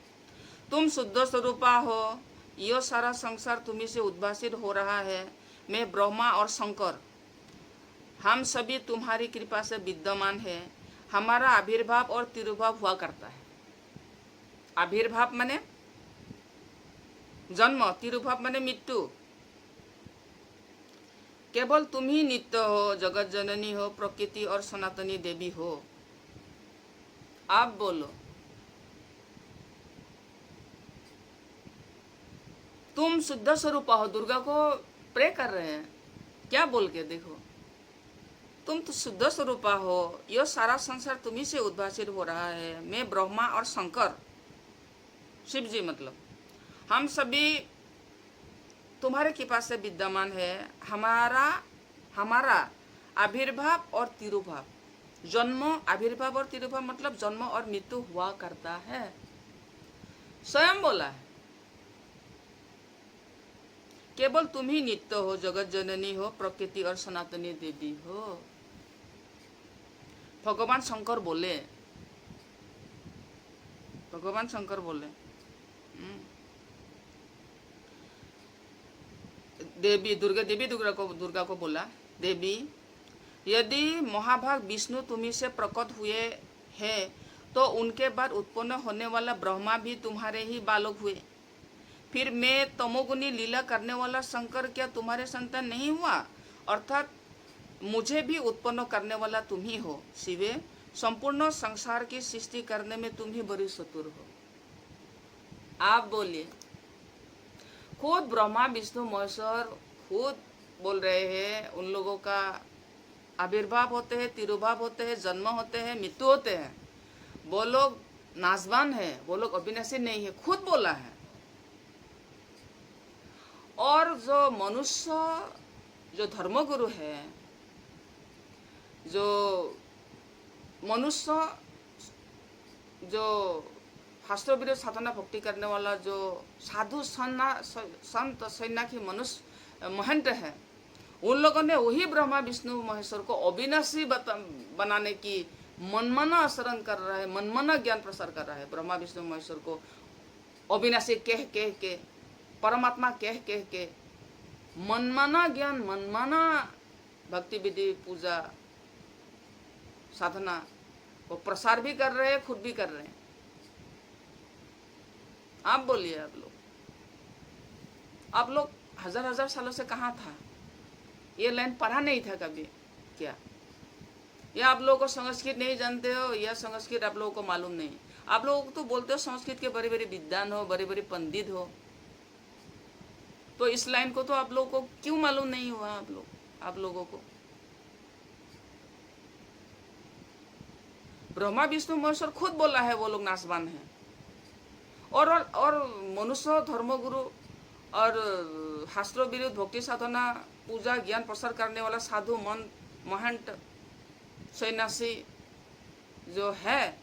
तुम शुद्ध स्वरूपा हो, यह सारा संसार तुम्ही से उद्भासित हो रहा है। मैं ब्रह्मा और शंकर, हम सभी तुम्हारी कृपा से विद्यमान है। हमारा आविर्भाव और तिरुभाव हुआ करता है। आविर्भाव माने जन्म, तिरुभाव माने मृत्यु। केवल तुम ही नित्य हो, जगत जननी हो, प्रकृति और सनातनी देवी हो। आप बोलो, तुम शुद्ध स्वरूप हो। दुर्गा को प्रे कर रहे हैं, क्या बोल के देखो, तुम तो शुद्ध स्वरूपा हो, यह सारा संसार तुम्ही से उद्भासित हो रहा है। मैं ब्रह्मा और शंकर, शिव जी मतलब, हम सभी तुम्हारे कृपा से विद्यमान है। हमारा आविर्भाव और तिरुभाव, जन्म, आविर्भाव और तिरुभाव मतलब जन्म और मृत्यु हुआ करता है। स्वयं बोला है, केवल तुम ही नित्य हो, जगत जननी हो, प्रकृति और सनातनी देवी हो। भगवान शंकर बोले, भगवान शंकर बोले, देवी दुर्गा को बोला, देवी यदि महाभाग विष्णु तुम्ही से प्रकट हुए हैं तो उनके बाद उत्पन्न होने वाला ब्रह्मा भी तुम्हारे ही बालक हुए। फिर मैं तमोगुनी लीला करने वाला शंकर क्या तुम्हारे संतान नहीं हुआ? अर्थात मुझे भी उत्पन्न करने वाला तुम ही हो। शिवे, संपूर्ण संसार की सृष्टि करने में तुम ही बड़ी चतुर हो। आप बोलिए, खुद ब्रह्मा विष्णु महेश्वर खुद बोल रहे हैं, उन लोगों का आविर्भाव होते हैं, तिरुभाव होते हैं, जन्म होते हैं, मृत्यु होते हैं। वो लोग नासवान है, वो लोग अविनाशी नहीं है, खुद बोला है। और जो मनुष्य, जो धर्मगुरु है, जो मनुष्य, जो शास्त्र विरोध साधना भक्ति करने वाला, जो साधु संत सन्यासी मनुष्य महंत है, उन लोगों ने वही ब्रह्मा विष्णु महेश्वर को अविनाशी बनाने की मनमाना आचरण कर रहा है, मनमाना ज्ञान प्रसार कर रहा है। ब्रह्मा विष्णु महेश्वर को अविनाशी कह के, परमात्मा कह के मनमाना ज्ञान, मनमाना भक्ति विधि पूजा साधना वो प्रसार भी कर रहे हैं, खुद भी कर रहे हैं। आप बोलिए, आप लोग हजार सालों से कहाँ था? ये लाइन पढ़ा नहीं था कभी क्या? या आप लोगों को संस्कृत नहीं जानते हो, या संस्कृत आप लोगों को मालूम नहीं? आप लोग तो बोलते हो संस्कृत के बड़े बड़े विद्वान हो, बड़े बड़े पंडित हो, तो इस लाइन को तो आप लोगों को क्यों मालूम नहीं हुआ? आप लोगों को ब्रह्मा विष्णु महेश्वर खुद बोला है वो लोग नासवान है। और मनुष्य धर्मगुरु और शास्त्र विरुद्ध भक्ति साधना पूजा ज्ञान प्रसार करने वाला साधु महंत सन्यासी जो है,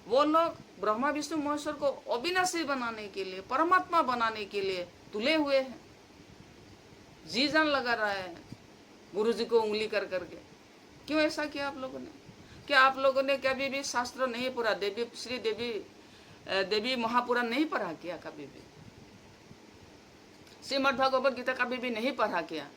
वो लोग ब्रह्मा विष्णु महेश्वर को अविनाशी बनाने के लिए, परमात्मा बनाने के लिए तुले हुए हैं। जी जान लगा रहा है गुरु जी को उंगली कर करके। क्यों ऐसा किया आप लोगों ने? क्या आप लोगों ने कभी भी शास्त्र नहीं पढ़ा? देवी महापुराण नहीं पढ़ा क्या? कभी भी श्रीमद् भगवत गीता कभी भी नहीं पढ़ा क्या?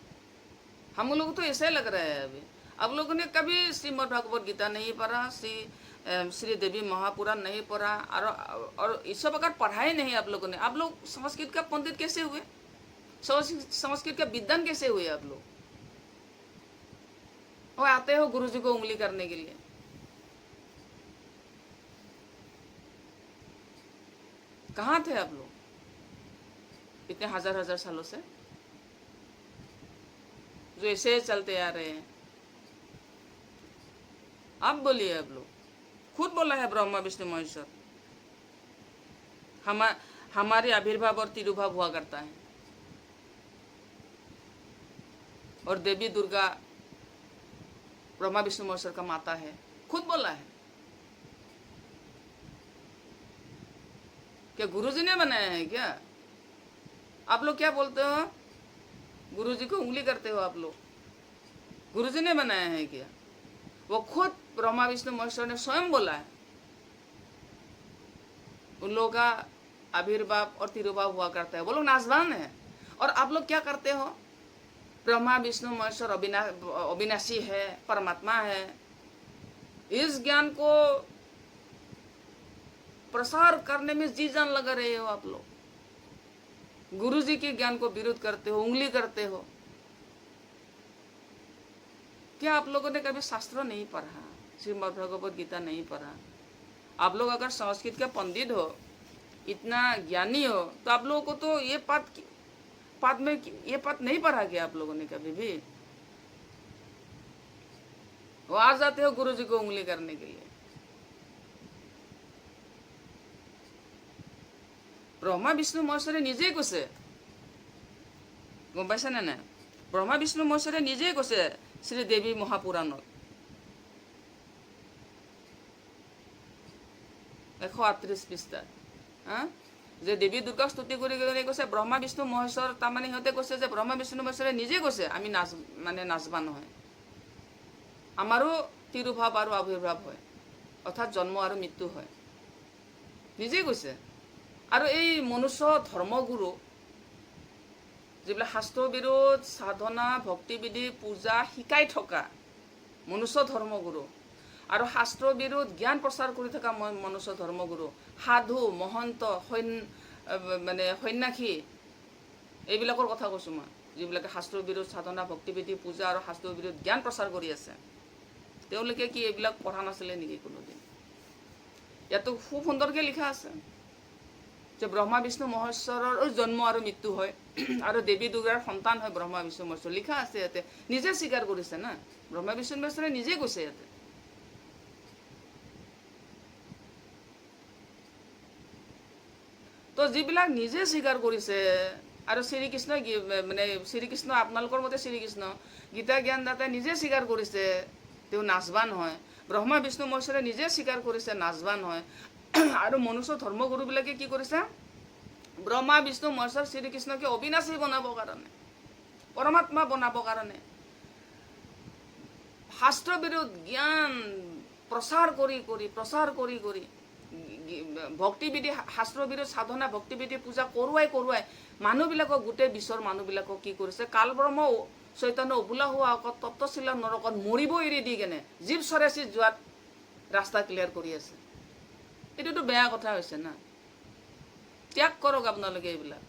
हम लोग तो ऐसे लग रहा है अभी। आप लोगों ने कभी श्रीमद् भगवत गीता नहीं पढ़ा, श्री देवी महापुराण नहीं पढ़ा, और इस सब अगर पढ़ाए नहीं आप लोगों ने, आप लोग संस्कृत का पंडित कैसे हुए? संस्कृत का विद्वान कैसे हुए आप लोग? और आते हो गुरु जी को उंगली करने के लिए। कहाँ थे आप लोग इतने हजार सालों से, जो ऐसे चलते आ रहे हैं? आप बोलिए, आप लोग खुद बोला है ब्रह्मा विष्णु महेश्वर, हमारे आविर्भाव और तिरुभाव हुआ करता है। और देवी दुर्गा ब्रह्मा विष्णु महेश्वर का माता है, खुद बोला है। क्या गुरुजी ने बनाया है क्या? आप लोग क्या बोलते हो? गुरुजी को उंगली करते हो आप लोग। गुरुजी ने बनाया है क्या? वो खुद ब्रह्मा विष्णु महेश्वर ने स्वयं बोला है। उन लोगों का आविर्भाव और तिरुभाव हुआ करता है, वो लोग नासवान है। और आप लोग क्या करते हो? ब्रह्मा विष्णु महेश्वर अविनाशी है, परमात्मा है, इस ज्ञान को प्रसार करने में जी जान लगा रहे हो आप लोग। गुरुजी के ज्ञान को विरोध करते हो, उंगली करते हो। क्या आप लोगों ने कभी शास्त्र नहीं पढ़ा? श्रीमद् भगवद गीता नहीं पढ़ा? आप लोग अगर संस्कृत के पंडित हो, इतना ज्ञानी हो, तो आप लोगों को तो ये पाठ में ये पाठ नहीं पढ़ा क्या आप लोगों ने कभी भी? वो आ जाते हो गुरुजी को उंगली करने के लिए। ब्रह्मा विष्णु महेश्वरे निजे কৈছে, গম পাইছে না? ব্ৰহ্মা বিষ্ণু মহেশ্বৰে নিজেই কৈছে শ্ৰীদেৱী মহাপুৰাণত 138 পৃষ্ঠা, যে দেৱী দুৰ্গাক স্তুতি কৰি কৈছে ব্ৰহ্মা বিষ্ণু মহেশ্বৰ, তাৰমানে সিহঁতে কৈছে যে ব্ৰহ্মা বিষ্ণু মহেশ্বৰে নিজে কৈছে আমি নাচবা নহয়, আমাৰো তিৰুভাৱ আৰু আৱিৰ্ভাৱ হয়, অৰ্থাৎ জন্ম আৰু মৃত্যু হয়, নিজেই কৈছে। আৰু এই মনুষ্য ধৰ্মগুৰু যিবিলাক শাস্ত্ৰ বিৰোধ সাধনা ভক্তিবিধি পূজা শিকাই থকা মনুষ্য ধৰ্মগুৰু আৰু শাস্ত্ৰ বিৰোধ জ্ঞান প্ৰচাৰ কৰি থকা মনুষ্য ধৰ্মগুৰু, সাধু মহন্ত মানে সন্যাসী, এইবিলাকৰ কথা কৈছোঁ মই, যিবিলাকে শাস্ত্ৰ বিৰোধ সাধনা ভক্তিবিধি পূজা আৰু শাস্ত্ৰ বিৰোধ জ্ঞান প্ৰচাৰ কৰি আছে। তেওঁলোকে কি এইবিলাক পঢ়া নাছিলে নেকি কোনোদিন? ইয়াতো খুব সুন্দৰকৈ লিখা আছে যে ব্ৰহ্মা বিষ্ণু মহেশ্বৰৰ জন্ম আৰু মৃত্যু হয় আৰু দেৱী দুৰ্গাৰ সন্তান হয় ব্ৰহ্মা বিষ্ণু মহেশ্বৰ, লিখা আছে ইয়াতে। নিজে স্বীকাৰ কৰিছে না, ব্ৰহ্মা বিষ্ণু মহেশ্বৰে নিজে কৈছে ইয়াতে। তো যিবিলাক নিজে স্বীকাৰ কৰিছে, আৰু শ্ৰীকৃষ্ণই মানে শ্ৰীকৃষ্ণ আপোনালোকৰ মতে শ্ৰীকৃষ্ণ গীতা জ্ঞানদাতাই নিজে স্বীকাৰ কৰিছে তেওঁ নাচবান হয়, ব্ৰহ্মা বিষ্ণু মহেশ্বৰে নিজে স্বীকাৰ কৰিছে নাচবান হয়। আৰু মনুষ্য ধৰ্মগুৰুবিলাকে কি কৰিছে? ব্ৰহ্মা বিষ্ণু মহেশ্বৰ শ্ৰীকৃষ্ণকে অবিনাশী বনাবৰ কাৰণে, পৰমাত্মা বনাবৰ কাৰণে শাস্ত্ৰ বিৰোধ জ্ঞান প্ৰচাৰ কৰি ভক্তিবিধি শাস্ত্ৰ বিৰোধ সাধনা ভক্তিবিধি পূজা কৰোৱাই মানুহবিলাকক, গোটেই বিশ্বৰ মানুহবিলাকক কি কৰিছে? কালব্ৰহ্ম চৈতন্য অবোলা হোৱা আগত তপ্তশিলা নৰকত মৰিব এৰি দি কেনে জীৱ চৰাচী যোৱাত ৰাস্তা ক্লিয়াৰ কৰি আছে। এইটোতো বেয়া কথা হৈছে না। ত্যাগ কৰক আপোনালোকে এইবিলাক।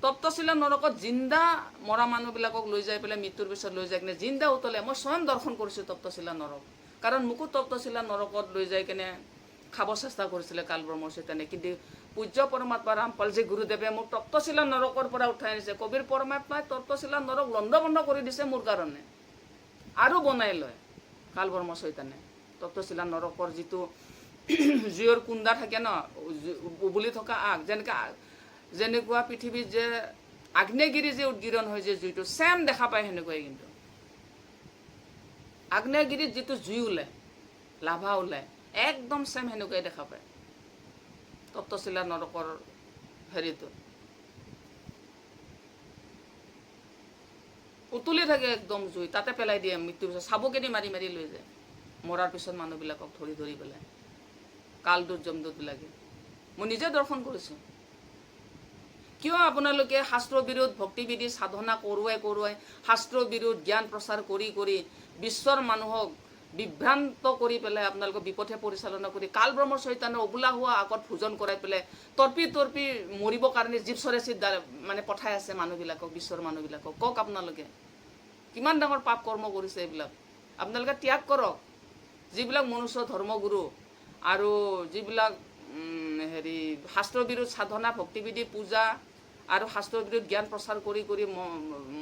তপ্তশিলা নৰকত জিন্দা মৰা মানুহবিলাকক লৈ যাই পেলাই মৃত্যুৰ পিছত লৈ যাই কিনে জিন্দা উতলে। মই স্বয়ং দৰ্শন কৰিছোঁ তপ্তশিলা নৰক, কাৰণ মোকো তপ্তশিলা নৰকত লৈ যাই কিনে খাব চেষ্টা কৰিছিলে কালব্ৰহ্ম চৈতন্যই, কিন্তু পূজ্য পৰমাত্মা ৰামপালজী গুৰুদেৱে মোক তপ্তশিলা নৰকৰ পৰা উঠাই আনিছে। কবিৰ পৰমাত্মাই তপ্তশিলা নৰক লণ্ড বন্ধ কৰি দিছে মোৰ কাৰণে, আৰু বনাই লয় কালব্ৰহ্ম চৈতন্যই। তপ্তশিলা নৰকৰ যিটো জুইৰ কুণ্ডা থাকে ন, উবলি থকা আগ, যেনেকুৱা পৃথিৱীত যে আগ্নেয়গিৰি যে উদগিৰণ হয় যে জুইটো ছেম দেখা পায়, সেনেকুৱাই কিন্তু আগ্নেয়গিৰিত যিটো জুই ওলায়, লাভা ওলায়, একদম ছেম সেনেকুৱাই দেখা পায় তপ্তশিলা নৰকৰ হেৰিটো। উতলি থাকে একদম জুই, তাতে পেলাই দিয়ে মৃত্যুৰ পিছত, চাবুকেদি মাৰি মাৰি লৈ যায় মৰাৰ পিছত মানুহবিলাকক ধৰি পেলাই, কালদূত যমদূতবিলাকে। মই নিজে দৰ্শন কৰিছোঁ। কিয় আপোনালোকে শাস্ত্ৰ বিৰোধ ভক্তিবিধি সাধনা কৰোৱাই শাস্ত্ৰ বিৰোধ জ্ঞান প্ৰচাৰ কৰি বিশ্বৰ মানুহক বিভ্ৰান্ত কৰি পেলাই আপোনালোকক বিপথে পৰিচালনা কৰি কালব্ৰহ্ম চৈতন্য অবোলা হোৱা আগত ভোজন কৰাই পেলাই তৰ্পি মৰিবৰ কাৰণে জীৱ চৰাচীৰ দ্বাৰা মানে পঠাই আছে মানুহবিলাকক, বিশ্বৰ মানুহবিলাকক? কওক আপোনালোকে কিমান ডাঙৰ পাপ কৰ্ম কৰিছে এইবিলাক। আপোনালোকে ত্যাগ কৰক। যিবিলাক মনুষ্য ধৰ্মগুৰু আৰু যিবিলাক হেৰি শাস্ত্ৰ বিৰোধ সাধনা ভক্তিবিধি পূজা আৰু শাস্ত্ৰ বিৰোধ জ্ঞান প্ৰচাৰ কৰি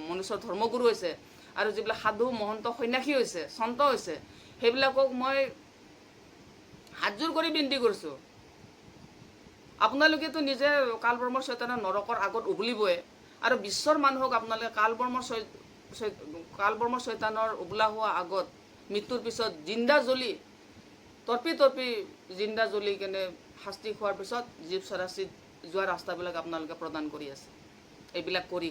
মনুষ্য ধৰ্মগুৰু হৈছে, আৰু যিবিলাক সাধু মহন্ত সন্যাসী হৈছে, সন্ত হৈছে, সেইবিলাকক মই হাতযোৰ কৰি বিনতি কৰিছোঁ। আপোনালোকেতো নিজে কালব্ৰহ্ম চৈতন্য নৰকৰ আগত উবলিবই, আৰু বিশ্বৰ মানুহক আপোনালোকে কালব্ৰহ্ম চৈতন্যৰ উবলা হোৱা আগত মৃত্যুৰ পিছত জিন্দা জ্বলি তৰ্পি জিন্দা জ্বলি কেনে শাস্তি খোৱাৰ পিছত জীৱ চৰাচীত যোৱা ৰাস্তাবিলাক আপোনালোকে প্ৰদান কৰি আছে। এইবিলাক কৰি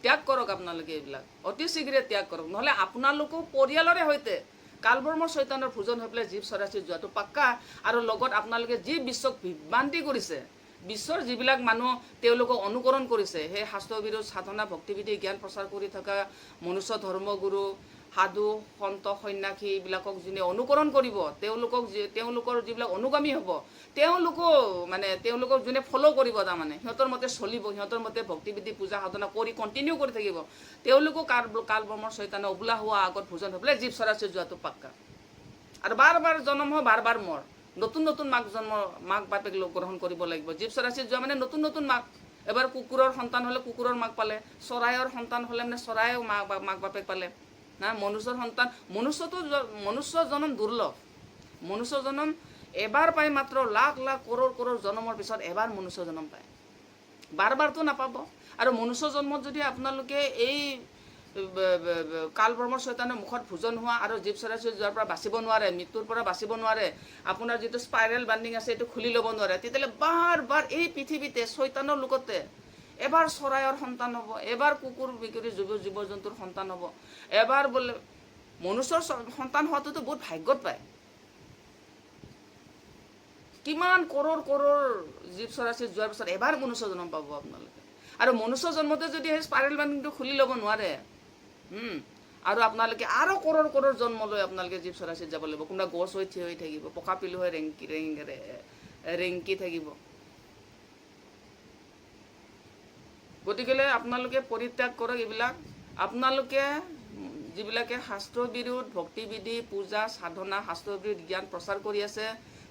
ত্যাগ কৰক আপোনালোকে এইবিলাক অতি শীঘ্ৰে ত্যাগ কৰক নহ'লে আপোনালোকো পৰিয়ালৰে সৈতে কালব্ৰহ্ম চৈতন্যৰ ভোজন হৈ পেলাই জীৱ চৰাচীত যোৱাটো পাক্কা আৰু লগত আপোনালোকে যি বিশ্বক বিভ্ৰান্তি কৰিছে বিশ্বৰ যিবিলাক মানুহ তেওঁলোকক অনুকৰণ কৰিছে সেই শাস্ত্ৰবিৰোধ সাধনা ভক্তিবিধি জ্ঞান প্ৰচাৰ কৰি থকা মনুষ্য ধৰ্মগুৰু সাধু সন্ত সন্যাসী এইবিলাকক যোনে অনুকৰণ কৰিব তেওঁলোকৰ যিবিলাক অনুগামী হ'ব তেওঁলোকক যোনে ফ'ল' কৰিব তাৰমানে সিহঁতৰ মতে চলিব সিহঁতৰ মতে ভক্তিবিধি পূজা সাধনা কৰি কণ্টিনিউ কৰি থাকিব তেওঁলোকো কালব্ৰহ্মৰ চৈতন্য উবলা হোৱা আগত ভোজন হৈ পেলাই জীৱ চৰাচীত যোৱাটো পাক্কা আৰু বাৰ বাৰ জন্ম হয় বাৰ বাৰ মৰ নতুন নতুন মাক বাপেক গ্ৰহণ কৰিব লাগিব জীৱ চৰাচীত যোৱা মানে নতুন নতুন মাক এবাৰ কুকুৰৰ সন্তান হ'লে কুকুৰৰ মাক পালে চৰাইৰ সন্তান হ'লে মানে চৰাইৰ মাক বাপেক পালে না মনুষ্যৰ সন্তান মনুষ্য জনম দুৰ্লভ মনুষ্য জনম এবাৰ পায় মাত্ৰ লাখ লাখ কৰোৰ জন্মৰ পিছত এবাৰ মনুষ্য জন্ম পায় বাৰ বাৰতো নাপাব আৰু মনুষ্য জন্মত যদি আপোনালোকে এই কালব্ৰহ্মৰ চৈতন্যৰ মুখত ভোজন হোৱা আৰু জীৱ চৰাচীত যোৱাৰ পৰা বাচিব নোৱাৰে মৃত্যুৰ পৰা বাচিব নোৱাৰে আপোনাৰ যিটো স্পাইৰেল বাণ্ডিং আছে এইটো খুলি ল'ব নোৱাৰে তেতিয়াহ'লে বাৰ বাৰ এই পৃথিৱীতে চৈতন্যৰ লোকতে এবাৰ চৰাইৰ সন্তান হ'ব এবাৰ কুকুৰ বিকুৰী জীৱ জন্তুৰ সন্তান হ'ব এবাৰ বোলে মনুষ্যৰ সন্তান হোৱাটোতো বহুত ভাগ্যত পায় কিমান কৰোৰ জীৱ চৰাচীত যোৱাৰ পিছত এবাৰ মনুষ্য জন্ম পাব আপোনালোকে আৰু মনুষ্য জন্মতে যদি সেই স্পাইৰেল বাণ্ডিংটো খুলি ল'ব নোৱাৰে আৰু আপোনালোকে আৰু কৰোৰ জন্ম লৈ আপোনালোকে জীৱ চৰাচীত যাব লাগিব কোনোবা গছ হৈ থিয় হৈ থাকিব পকা পিলু হৈ ৰেংকি থাকিব গতিকে আপোনালোকে পৰিত্যাগ কৰক এইবিলাক আপোনালোকে যিবিলাকে শাস্ত্ৰবিৰোধ ভক্তিবিধি পূজা সাধনা শাস্ত্ৰবিৰোধ জ্ঞান প্ৰচাৰ কৰি আছে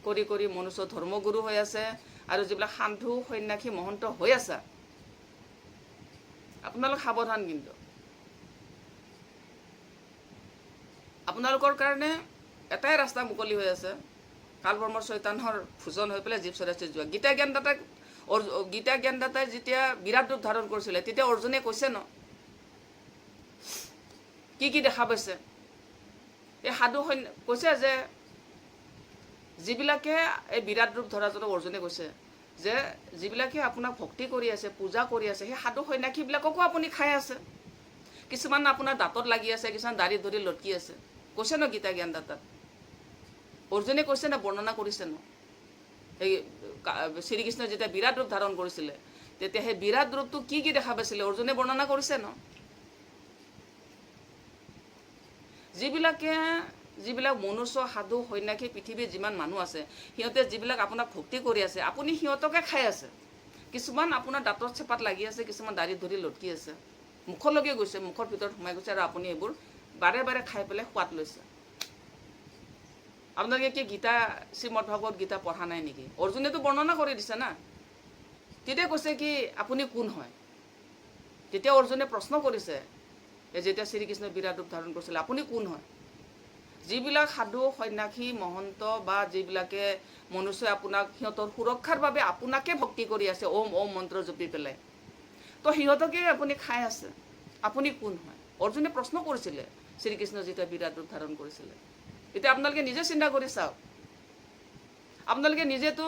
কৰি মনুষ্য ধৰ্মগুৰু হৈ আছে আৰু যিবিলাক সাধু সন্যাসী মহন্ত হৈ আছে আপোনালোক সাৱধান কিন্তু আপোনালোকৰ কাৰণে এটাই ৰাস্তা মুকলি হৈ আছে কালব্ৰহ্মৰ চৈতন্যৰ ভোজন হৈ পেলাই জীৱ চৰাচীত যোৱা গীতা জ্ঞানদাতাই যেতিয়া বিৰাট ৰূপ ধাৰণ কৰিছিলে তেতিয়া অৰ্জুনে কৈছে ন কি দেখা পাইছে এই সাধু কৈছে যে যিবিলাকে এই বিৰাট ৰূপ ধৰাজনক অৰ্জুনে কৈছে যে যিবিলাকে আপোনাক ভক্তি কৰি আছে পূজা কৰি আছে সেই সাধু সন্যাসীবিলাককো আপুনি খাই আছে কিছুমান আপোনাৰ দাঁতত লাগি আছে কিছুমান দাড়িত ধৰি লটকি আছে কৈছে ন গীতা জ্ঞানদাতাত অৰ্জুনে কৈছে না বৰ্ণনা কৰিছে ন এই শ্ৰীকৃষ্ণ যেতিয়া বিৰাট ৰূপ ধাৰণ কৰিছিলে তেতিয়া সেই বিৰাট ৰূপটো কি দেখা পাইছিলে অৰ্জুনে বৰ্ণনা কৰিছে ন যিবিলাক মনুষ্য সাধু সন্যাসী পৃথিৱীত যিমান মানুহ আছে সিহঁতে যিবিলাক আপোনাক ভক্তি কৰি আছে আপুনি সিহঁতকে খাই আছে কিছুমান আপোনাৰ দাঁতৰ চেপাত লাগি আছে কিছুমান দাড়িত ধৰি লটকি আছে মুখলৈকে গৈছে মুখৰ ভিতৰত সোমাই গৈছে আৰু আপুনি এইবোৰ বাৰে বাৰে খাই পেলাই সোৱাদ লৈছে আপোনালোকে কি গীতা শ্ৰীমদ ভাগৱত গীতা পঢ়া নাই নেকি অৰ্জুনেতো বৰ্ণনা কৰি দিছে না তেতিয়া কৈছে কি আপুনি কোন হয় তেতিয়া অৰ্জুনে প্ৰশ্ন কৰিছে যেতিয়া শ্ৰীকৃষ্ণ বিৰাট ৰূপ ধাৰণ কৰিছিলে আপুনি কোন হয় যিবিলাক সাধু সন্যাসী মহন্ত বা যিবিলাকে মনুষ্যই আপোনাক সিহঁতৰ সুৰক্ষাৰ বাবে আপোনাকে ভক্তি কৰি আছে ওম ওম মন্ত্ৰ জপি পেলাই তো সিহঁতকে আপুনি খাই আছে আপুনি কোন হয় অৰ্জুনে প্ৰশ্ন কৰিছিলে শ্ৰীকৃষ্ণ যেতিয়া বিৰাট ৰূপ ধাৰণ কৰিছিলে এতিয়া আপোনালোকে নিজে চিন্তা কৰি চাওক আপোনালোকে নিজেতো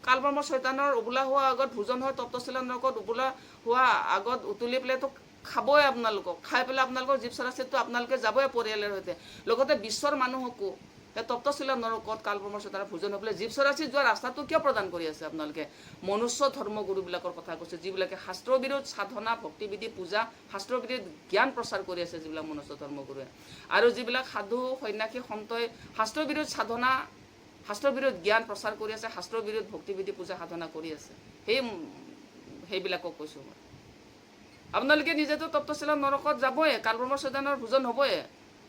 কালব্ৰহ্ম চৈতন্যৰ উবলা হোৱা আগত ভোজন হয় তপ্তশীলা নৰকত উবলা হোৱা আগত উতলি পেলাইতো খাবই আপোনালোকক খাই পেলাই আপোনালোকৰ জীৱ চৰাচীততো আপোনালোকে যাবই পৰিয়ালৰ সৈতে লগতে বিশ্বৰ মানুহকো সেই তপ্তশীলা নৰকত কালব্ৰহ্ম চৈতন্যৰ ভোজন হৈ পেলাই জীৱ চৰাচীত যোৱা ৰাস্তাটো কিয় প্ৰদান কৰি আছে আপোনালোকে মনুষ্য ধৰ্মগুৰুবিলাকৰ কথা কৈছে যিবিলাকে শাস্ত্ৰবিৰোধ সাধনা ভক্তিবিধি পূজা শাস্ত্ৰবিৰোধ জ্ঞান প্ৰচাৰ কৰি আছে যিবিলাক মনুষ্য ধৰ্মগুৰুৱে আৰু যিবিলাক সাধু সন্যাসী সন্তই শাস্ত্ৰবিৰোধ সাধনা শাস্ত্ৰবিৰোধ জ্ঞান প্ৰচাৰ কৰি আছে শাস্ত্ৰবিৰোধ ভক্তিবিধি পূজা সাধনা কৰি আছে সেইবিলাকক কৈছোঁ মই আপোনালোকে নিজেতো তপ্তশীলা নৰকত যাবই কালব্ৰহ্ম চৈতন্যৰ ভোজন হ'বই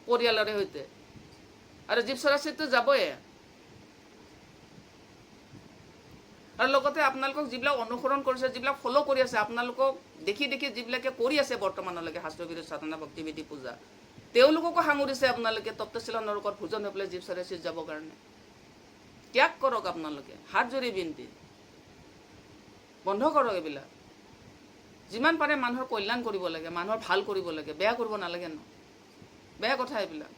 পৰিয়ালৰে সৈতে আৰু জীৱ চৰাচীততো যাবই আৰু লগতে আপোনালোকক যিবিলাক অনুসৰণ কৰিছে যিবিলাক ফ'ল' কৰি আছে আপোনালোকক দেখি যিবিলাকে কৰি আছে বৰ্তমানলৈকে শাস্ত্ৰবিৰোধ সাধনা ভক্তিবিধি পূজা তেওঁলোককো সাঙুৰিছে আপোনালোকে তপ্তশীলা নৰকত ভোজন হৈ পেলাই জীৱ চৰাচীত যাবৰ কাৰণে ত্যাগ কৰক আপোনালোকে হাত জৰি বিনতি বন্ধ কৰক এইবিলাক যিমান পাৰে মানুহৰ কল্যাণ কৰিব লাগে মানুহৰ ভাল কৰিব লাগে বেয়া কৰিব নালাগে ন বেয়া কথা এইবিলাক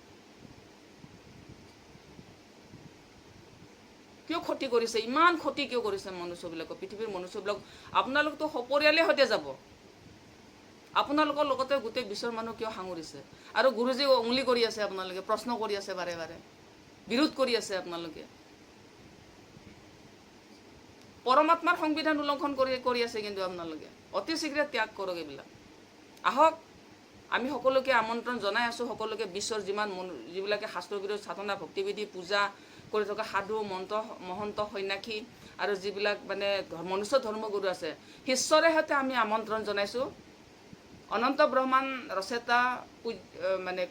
কিয় ক্ষতি কৰিছে ইমান ক্ষতি কিয় কৰিছে মনুষ্যবিলাকক পৃথিৱীৰ মনুষ্যবিলাক আপোনালোকতো সপৰিয়ালে সৈতে যাব আপোনালোকৰ লগতে গোটেই বিশ্বৰ মানুহ কিয় সাঙুৰিছে আৰু গুৰুজীক উংলি কৰি আছে, আপোনালোকে প্ৰশ্ন কৰি আছে, বাৰে বাৰে বিৰোধ কৰি আছে। আপোনালোকে পৰমাত্মাৰ সংবিধান উলংঘন কৰি আছে, কিন্তু আপোনালোকে অতি শীঘ্ৰে ত্যাগ কৰক এইবিলাক। আহক, আমি সকলোকে আমন্ত্ৰণ জনাই আছোঁ, সকলোকে বিশ্বৰ যিবিলাকে শাস্ত্ৰবিৰোধ সাধনা ভক্তিবিধি পূজা কৰি থকা সাধু মহন্ত সন্যাসী আৰু যিবিলাক মানে মনুষ্য ধৰ্মগুৰু আছে, ঈশ্বৰে সৈতে আমি আমন্ত্ৰণ জনাইছোঁ। অনন্ত ব্ৰহ্মাণ্ড ৰচয়িতা মানে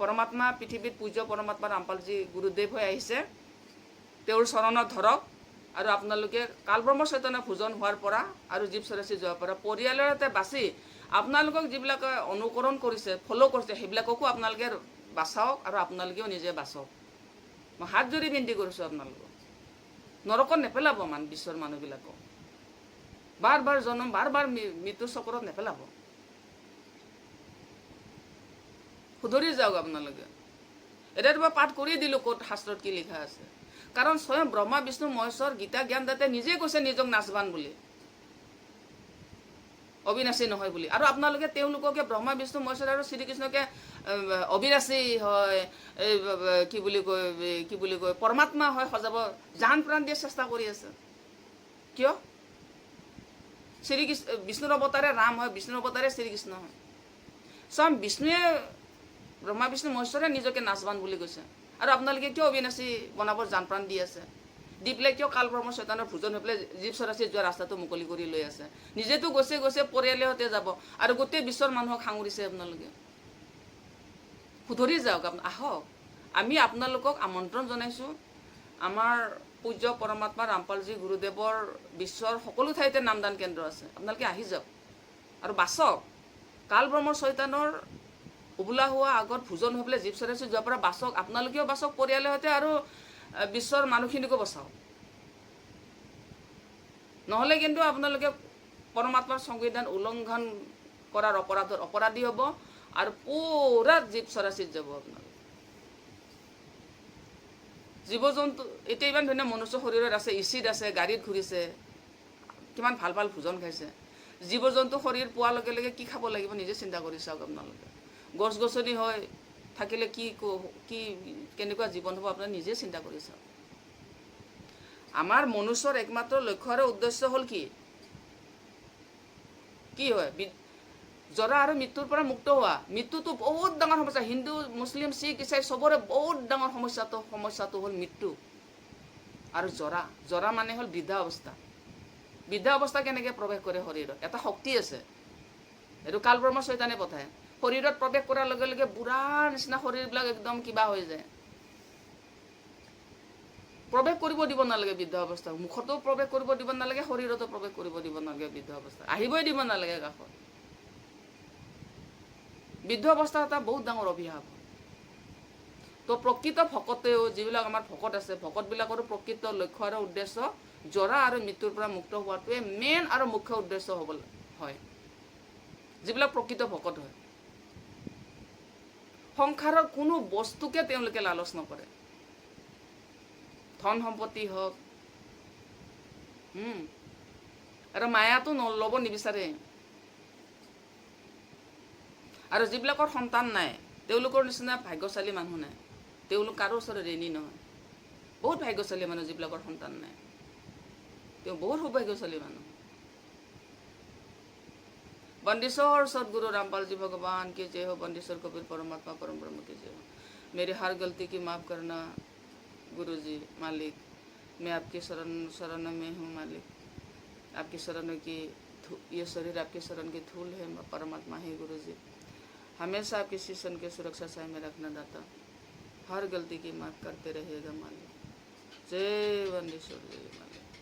পৰমাত্মা, পৃথিৱীত পূজ্য পৰমাত্মা ৰামপালজী গুৰুদেৱ হৈ আহিছে, তেওঁৰ চৰণত ধৰক। আৰু আপোনালোকে কালব্ৰহ্ম চৈতন্য ভোজন হোৱাৰ পৰা আৰু জীৱ চৰাচী যোৱাৰ পৰা পৰিয়ালতে বাচি আপোনালোকক যিবিলাকে অনুকৰণ কৰিছে, ফ'ল' কৰিছে, সেইবিলাককো আপোনালোকে বাচাওক আৰু আপোনালোকেও নিজে বাচক। মই হাত জোৰি বিনতি কৰিছোঁ আপোনালোকক, নৰকত নেপেলাব বিশ্বৰ মানুহবিলাকক, বাৰ বাৰ জন্ম, বাৰ বাৰ মৃত্যুৰ চক্ৰত নেপেলাব। শুধৰি যাওক আপোনালোকে। এতিয়া মই পাঠ কৰি দিলোঁ ক'ত শাস্ত্ৰত কি লিখা আছে। কাৰণ স্বয়ং ব্ৰহ্মা বিষ্ণু মহেশ্বৰ গীতা জ্ঞানদাতাই নিজে কৈছে নিজক নাচবান বুলি, অবিনাশী নহয় বুলি। আৰু আপোনালোকে তেওঁলোককে ব্ৰহ্মা বিষ্ণু মহেশ্বৰ আৰু শ্ৰীকৃষ্ণকে অবিনাশী হয়, কি বুলি কয় পৰমাত্মা হয় সজাব জান প্ৰাণ দিয়ে চেষ্টা কৰি আছে। কিয়? শ্ৰীকৃষ্ণ বিষ্ণুৰ অৱতাৰে ৰাম হয়, বিষ্ণুৰ অৱতাৰে শ্ৰীকৃষ্ণ হয়। স্বয়ং বিষ্ণুৱে ব্ৰহ্মা বিষ্ণু মহেশ্বৰে নিজকে নাচবান বুলি কৈছে। আৰু আপোনালোকে কিয় অবিনাশী বনাব জান প্ৰাণ দি আছে? দি পেলাই কিয় কাল ব্ৰহ্ম চৈতন্যৰ ভোজন হৈ পেলাই জীৱ চৰাচী যোৱা ৰাস্তাটো মুকলি কৰি লৈ আছে? নিজেতো গৈছে পৰিয়ালতে যাব আৰু গোটেই বিশ্বৰ মানুহক সাঙুৰিছে আপোনালোকে। শুধৰি যাওক, আহক। আমি আপোনালোকক আমন্ত্ৰণ জনাইছোঁ। আমাৰ পূজ্য পৰমাত্মা ৰামপালজী গুৰুদেৱৰ বিশ্বৰ সকলো ঠাইতে নামদান কেন্দ্ৰ আছে, আপোনালোকে আহি যাওক আৰু বাচক। কাল ব্ৰহ্ম চৈতন্যৰ উবোলা হোৱা আগত ভোজন হৈ পেলাই জীৱ চৰাচী যোৱাৰ পৰা বাচক, আপোনালোকেও বাচক, পৰিয়ালৰ সৈতে আৰু বিশ্বৰ মানুহখিনিকো বচাওক। নহ'লে কিন্তু আপোনালোকে পৰমাত্মাৰ সংবিধান উলংঘন কৰাৰ অপৰাধী হ'ব আৰু পুৰা জীৱ চৰাচীত যাব আপোনালোকে। জীৱ জন্তু এতিয়া ইমান ধুনীয়া মনুষ্য শৰীৰত আছে, ইচিত আছে, গাড়ীত ঘূৰিছে, কিমান ভাল ভাল ভোজন খাইছে। জীৱ জন্তু শৰীৰ পোৱাৰ লগে লগে কি খাব লাগিব নিজে চিন্তা কৰি চাওক আপোনালোকে। গছ গছনি হৈ থাকিলে কি কেনেকুৱা জীৱন হ'ব আপোনালোকে নিজে চিন্তা কৰি চাওক। আমাৰ মনুষ্যৰ একমাত্ৰ লক্ষ্য আৰু উদ্দেশ্য হ'ল কি হয়? জৰা আৰু মৃত্যুৰ পৰা মুক্ত হোৱা। মৃত্যুটো বহুত ডাঙৰ সমস্যা, হিন্দু মুছলিম শিখ ইছাই চবৰে বহুত ডাঙৰ সমস্যাটো হ'ল মৃত্যু আৰু জৰা মানে হ'ল বৃদ্ধা অৱস্থা। বৃদ্ধা অৱস্থা কেনেকৈ প্ৰৱেশ কৰে শৰীৰত? এটা শক্তি আছে, এইটো কাল ব্ৰহ্ম চৈতন্যই পঠায়। শৰীৰত প্ৰৱেশ কৰাৰ লগে লগে বুঢ়াৰ নিচিনা শৰীৰবিলাক একদম কিবা হৈ যায়। প্ৰৱেশ কৰিব দিব নালাগে বৃদ্ধ অৱস্থা, মুখতো প্ৰৱেশ কৰিব দিব নালাগে, শৰীৰতো প্ৰৱেশ কৰিব দিব নালাগে বৃদ্ধ অৱস্থা, আহিবই দিব নালাগে কাষত। বৃদ্ধ অৱস্থা এটা বহুত ডাঙৰ অভিশাপ। তো প্ৰকৃত ভকতেও, যিবিলাক আমাৰ ভকত আছে, ভকতবিলাকৰো প্ৰকৃত লক্ষ্য আৰু উদ্দেশ্য জৰা আৰু মৃত্যুৰ পৰা মুক্ত হোৱাটোৱে মেইন আৰু মুখ্য উদ্দেশ্য হ'ব হয়, যিবিলাক প্ৰকৃত ভকত হয়। সংসাৰৰ কোনো বস্তুকে তেওঁলোকে লালচ নকৰে, ধন সম্পত্তি হওক, আৰু মায়াটো ল'ব নিবিচাৰে। আৰু যিবিলাকৰ সন্তান নাই, তেওঁলোকৰ নিচিনা ভাগ্যশালী মানুহ নাই, তেওঁলোক কাৰো ওচৰত ঋণী নহয়। বহুত ভাগ্যশালী মানুহ যিবিলাকৰ সন্তান নাই, তেওঁ বহুত সৌভাগ্যশালী মানুহ। बंदीश्वर सदगुरु रामपाल जी भगवान की जय हो। बंदीश्वर कबीर परमात्मा परम ब्रह्म की जय हो। मेरी हर गलती की माफ़ करना गुरु जी मालिक, मैं आपकी शरण में हूँ मालिक। आपकी शरण की ये शरीर आपकी शरण की धूल है, परमात्मा है गुरु जी। हमेशा आपकी शीशन के सुरक्षा साए में रखना दाता, हर गलती की माफ़ करते रहेगा मालिक। जय बंदीश्वर जय मालिक।